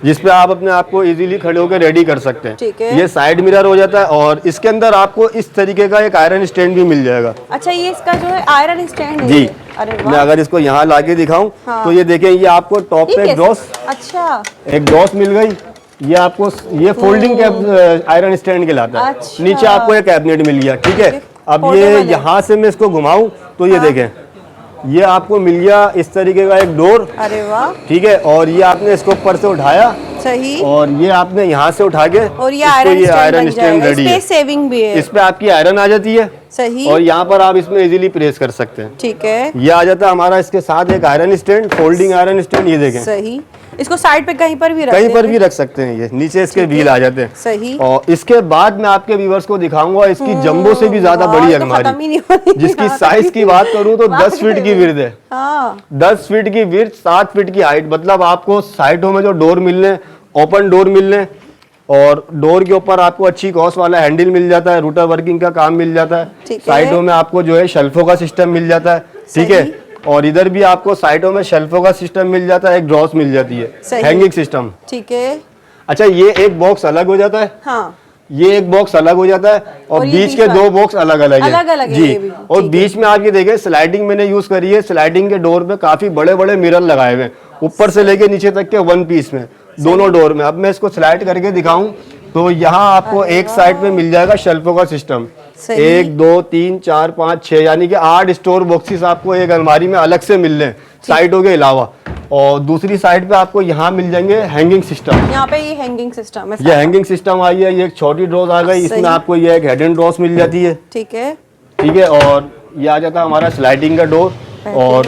जिसपे आप अपने आप को इजीली खड़े होकर रेडी कर सकते हैं। ये साइड मिरर हो जाता है। और इसके अंदर आपको इस तरीके का एक आयरन स्टैंड भी मिल जाएगा। अच्छा, ये इसका जो है आयरन स्टैंड है जी। अरे मैं अगर इसको यहाँ लाके दिखाऊं तो ये देखें, ये आपको टॉप पे एक ड्रॉस, अच्छा, एक ड्रॉस मिल गई। ये आपको ये फोल्डिंग आयरन स्टैंड कहलाता है। अच्छा। नीचे आपको एक कैबिनेट मिल गया। ठीक है। अब ये यहाँ से मैं इसको घुमाऊं तो ये देखें, ये आपको मिल गया इस तरीके का एक डोर। अरे वाह। ठीक है। और ये आपने इसको ऊपर से उठाया, सही, और ये आपने यहाँ से उठा के, और ये आयरन स्टैंड रेडी है। सेविंग भी है, इस पे आपकी आयरन आ जाती है। सही। और यहाँ पर आप इसमें इजीली प्रेस कर सकते हैं। ठीक है। ये आ जाता है हमारा इसके साथ एक iron stand, folding iron stand. ये देखें, सही। इसको साइड पे कहीं पर भी रख सकते हैं। ये नीचे इसके व्हील आ जाते हैं। सही। और इसके बाद मैं आपके व्यूअर्स को दिखाऊंगा इसकी जंबो से भी ज्यादा बड़ी अलमारी, जिसकी साइज की बात करूं तो 10 फीट की विड्थ है। 10 फीट की विड्थ, 7 फीट की हाइट। मतलब आपको साइडों में जो डोर मिलने, ओपन डोर मिलने, और डोर के ऊपर आपको अच्छी कॉस वाला हैंडल मिल जाता है, रूटर वर्किंग का काम मिल जाता है। साइडों में आपको जो है शेल्फों का सिस्टम मिल जाता है। ठीक है। और इधर भी आपको साइडों में शेल्फों का सिस्टम मिल जाता है, एक ड्रॉस मिल जाती है, हैंगिंग सिस्टम। ठीक है। अच्छा, ये एक बॉक्स अलग हो जाता है। हाँ। ये एक बॉक्स अलग हो जाता है, और बीच के 2 बॉक्स अलग अलग है जी। और बीच में आप ये देखें, स्लाइडिंग मैंने यूज करी है। स्लाइडिंग के डोर पे काफी बड़े बड़े मिरर लगाए हुए हैं, ऊपर से लेके नीचे तक के 1 पीस में, दोनों डोर में। अब मैं इसको स्लाइड करके दिखाऊं तो यहाँ आपको एक साइड में मिल जाएगा शेल्फों का सिस्टम। 1 2 3 4 5 6 यानी कि 8 स्टोर बॉक्सेस आपको एक अलमारी में अलग से मिल रहे हैं साइडों के अलावा। और दूसरी साइड पे आपको यहाँ मिल जाएंगे हैंगिंग सिस्टम। यहाँ पे ये हैंगिंग सिस्टम है। ये हैंगिंग सिस्टम आई है। ये एक छोटी ड्रॉस आ गई, इसमें आपको ये एक हेड एंड ड्रॉस मिल जाती है। ठीक है। ठीक है। और ये आ जाता है हमारा स्लाइडिंग का डोर। और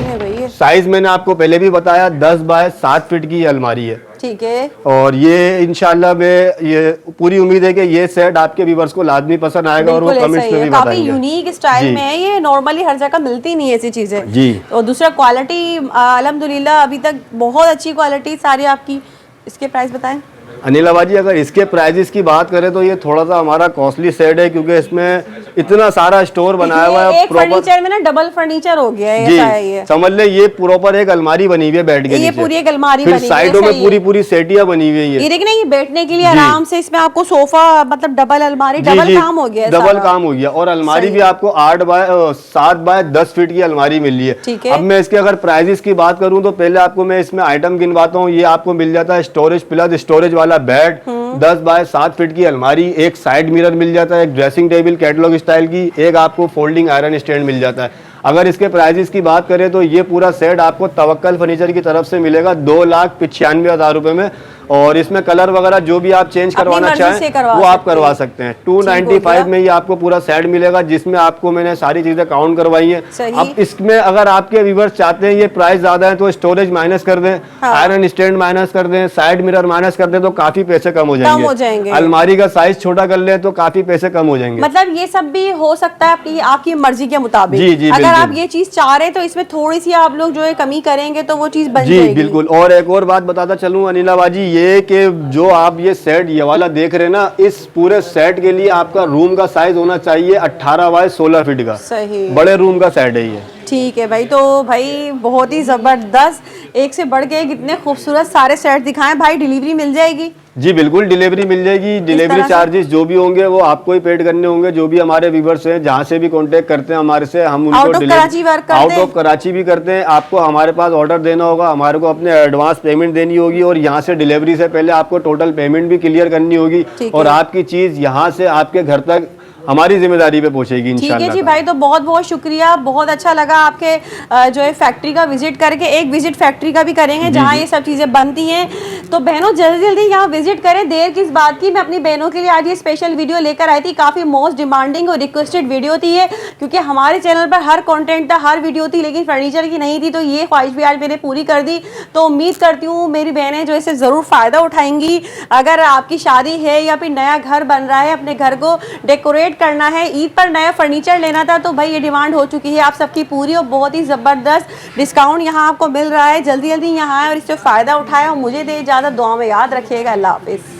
साइज मैंने आपको पहले भी बताया, 10 बाय 7 फीट की ये अलमारी है। ठीक है। और ये इंशाल्लाह मैं ये पूरी उम्मीद है कि ये सेट आपके व्यूअर्स को लाजमी पसंद आएगा, और वो कमेंट्स में भी बताएंगे। काफी यूनिक स्टाइल में है, ये नॉर्मली हर जगह मिलती नहीं है ऐसी चीजें जी। और दूसरा क्वालिटी अल्हम्दुलिल्लाह अभी तक बहुत अच्छी क्वालिटी सारी आपकी। इसके प्राइस बताएं। अनिला जी अगर इसके प्राइजेस की बात करें तो ये थोड़ा सा हमारा कॉस्टली सेट है, क्योंकि इसमें इतना सारा स्टोर बनाया हुआ है। एक फर्नीचर में ना डबल फर्नीचर हो गया है, जी, ऐसा है ये। समझ ले ये प्रॉपर एक अलमारी बनी हुई है बेड के ये नीचे। पूरी एक अलमारी फिर बनी हुई है, साइडों में सही पूरी है। पूरी सेटियां बनी हुई है। ये देखिए ना, ये बैठने के लिए जी। आराम से इसमें आपको सोफा, मतलब डबल अलमारी, जी, डबल जी, काम हो गया है डबल सारा। काम हो गया। और अलमारी सही भी है। आपको 7 बाय 10 फीट की अलमारी मिल रही है। ठीक है। अब मैं इसके अगर प्राइजेस की बात करूं तो पहले आपको मैं इसमें आइटम गिनवाता हूं। ये आपको मिल जाता है स्टोरेज प्लस स्टोरेज वाला बेड, 10 बाय 7 फीट की अलमारी, एक साइड मिरर मिल जाता है, एक ड्रेसिंग टेबल कैटलॉग स्टाइल की, एक आपको फोल्डिंग आयरन स्टैंड मिल जाता है। अगर इसके प्राइजेस की बात करें तो ये पूरा सेट आपको तवक्कल फर्नीचर की तरफ से मिलेगा 2,95,000 रुपए में। और इसमें कलर वगैरह जो भी आप चेंज करवाना चाहें वो आप करवा सकते हैं। 295 में ये आपको पूरा सेट मिलेगा, जिसमें आपको मैंने सारी चीजें काउंट करवाई है। अब इसमें अगर आपके व्यूअर्स चाहते हैं ये प्राइस ज्यादा है तो स्टोरेज माइनस कर दें, आयरन स्टैंड माइनस कर दें, साइड मिरर माइनस कर दें तो काफी पैसे कम हो जाएंगे। अलमारी का साइज छोटा कर ले तो काफी पैसे कम हो जाएंगे। मतलब ये सब भी हो सकता है अपनी आपकी मर्जी के मुताबिक। जी, जी, अगर बिल्कुल। आप ये चीज चाह रहे हैं तो इसमें थोड़ी सी आप लोग जो है कमी करेंगे तो वो चीज बन जी जाएगी। बिल्कुल। और एक और बात बताता चलूं अनिला बाजी, ये कि जो आप ये सेट ये वाला देख रहे हैं ना, इस पूरे सेट के लिए आपका रूम का साइज होना चाहिए 18 बाय 16 फीट का। सही, बड़े रूम का सेट है ये। ठीक है भाई। तो भाई बहुत ही जबरदस्त, एक से बढ़ के कितने खूबसूरत सारे सेट दिखाएं भाई। डिलीवरी मिल जाएगी? जी बिल्कुल, डिलीवरी मिल जाएगी। डिलीवरी चार्जेस जो भी होंगे वो आपको ही पेड करने होंगे। जो भी हमारे व्यूवर्स हैं जहाँ से भी कांटेक्ट करते हैं हमारे से, हम उनको आउट ऑफ कराची वर्क करते हैं? आउट ऑफ कराची भी करते हैं। आपको हमारे पास ऑर्डर देना होगा, हमारे को अपने एडवांस पेमेंट देनी होगी और यहाँ से डिलीवरी से पहले आपको टोटल पेमेंट भी क्लियर करनी होगी और आपकी चीज यहाँ से आपके घर तक हमारी जिम्मेदारी पे पहुंचेगी इंशाल्लाह। ठीक है जी भाई, तो बहुत बहुत शुक्रिया, बहुत अच्छा लगा आपके जो है फैक्ट्री का विजिट करके। एक विजिट फैक्ट्री का भी करेंगे जहां ये सब चीज़ें बनती हैं। तो बहनों जल्दी जल्दी यहाँ विजिट करें, देर किस बात की। मैं अपनी बहनों के लिए आज ये स्पेशल वीडियो लेकर आई थी। काफ़ी मोस्ट डिमांडिंग और रिक्वेस्टेड वीडियो थी ये, क्योंकि हमारे चैनल पर हर कॉन्टेंट था, हर वीडियो थी, लेकिन फर्नीचर की नहीं थी। तो ये ख्वाहिश भी आज मैंने पूरी कर दी। तो उम्मीद करती हूँ मेरी बहनें जो इसे ज़रूर फ़ायदा उठाएंगी। अगर आपकी शादी है या फिर नया घर बन रहा है, अपने घर को डेकोरेट करना है, ईद पर नया फर्नीचर लेना था, तो भाई ये डिमांड हो चुकी है आप सबकी पूरी। और बहुत ही ज़बरदस्त डिस्काउंट यहाँ आपको मिल रहा है। जल्दी जल्दी यहाँ आए और इससे फ़ायदा उठाएं और मुझे दे इजाज़त। दुआ में याद रखिएगा। अल्लाह हाफिज़।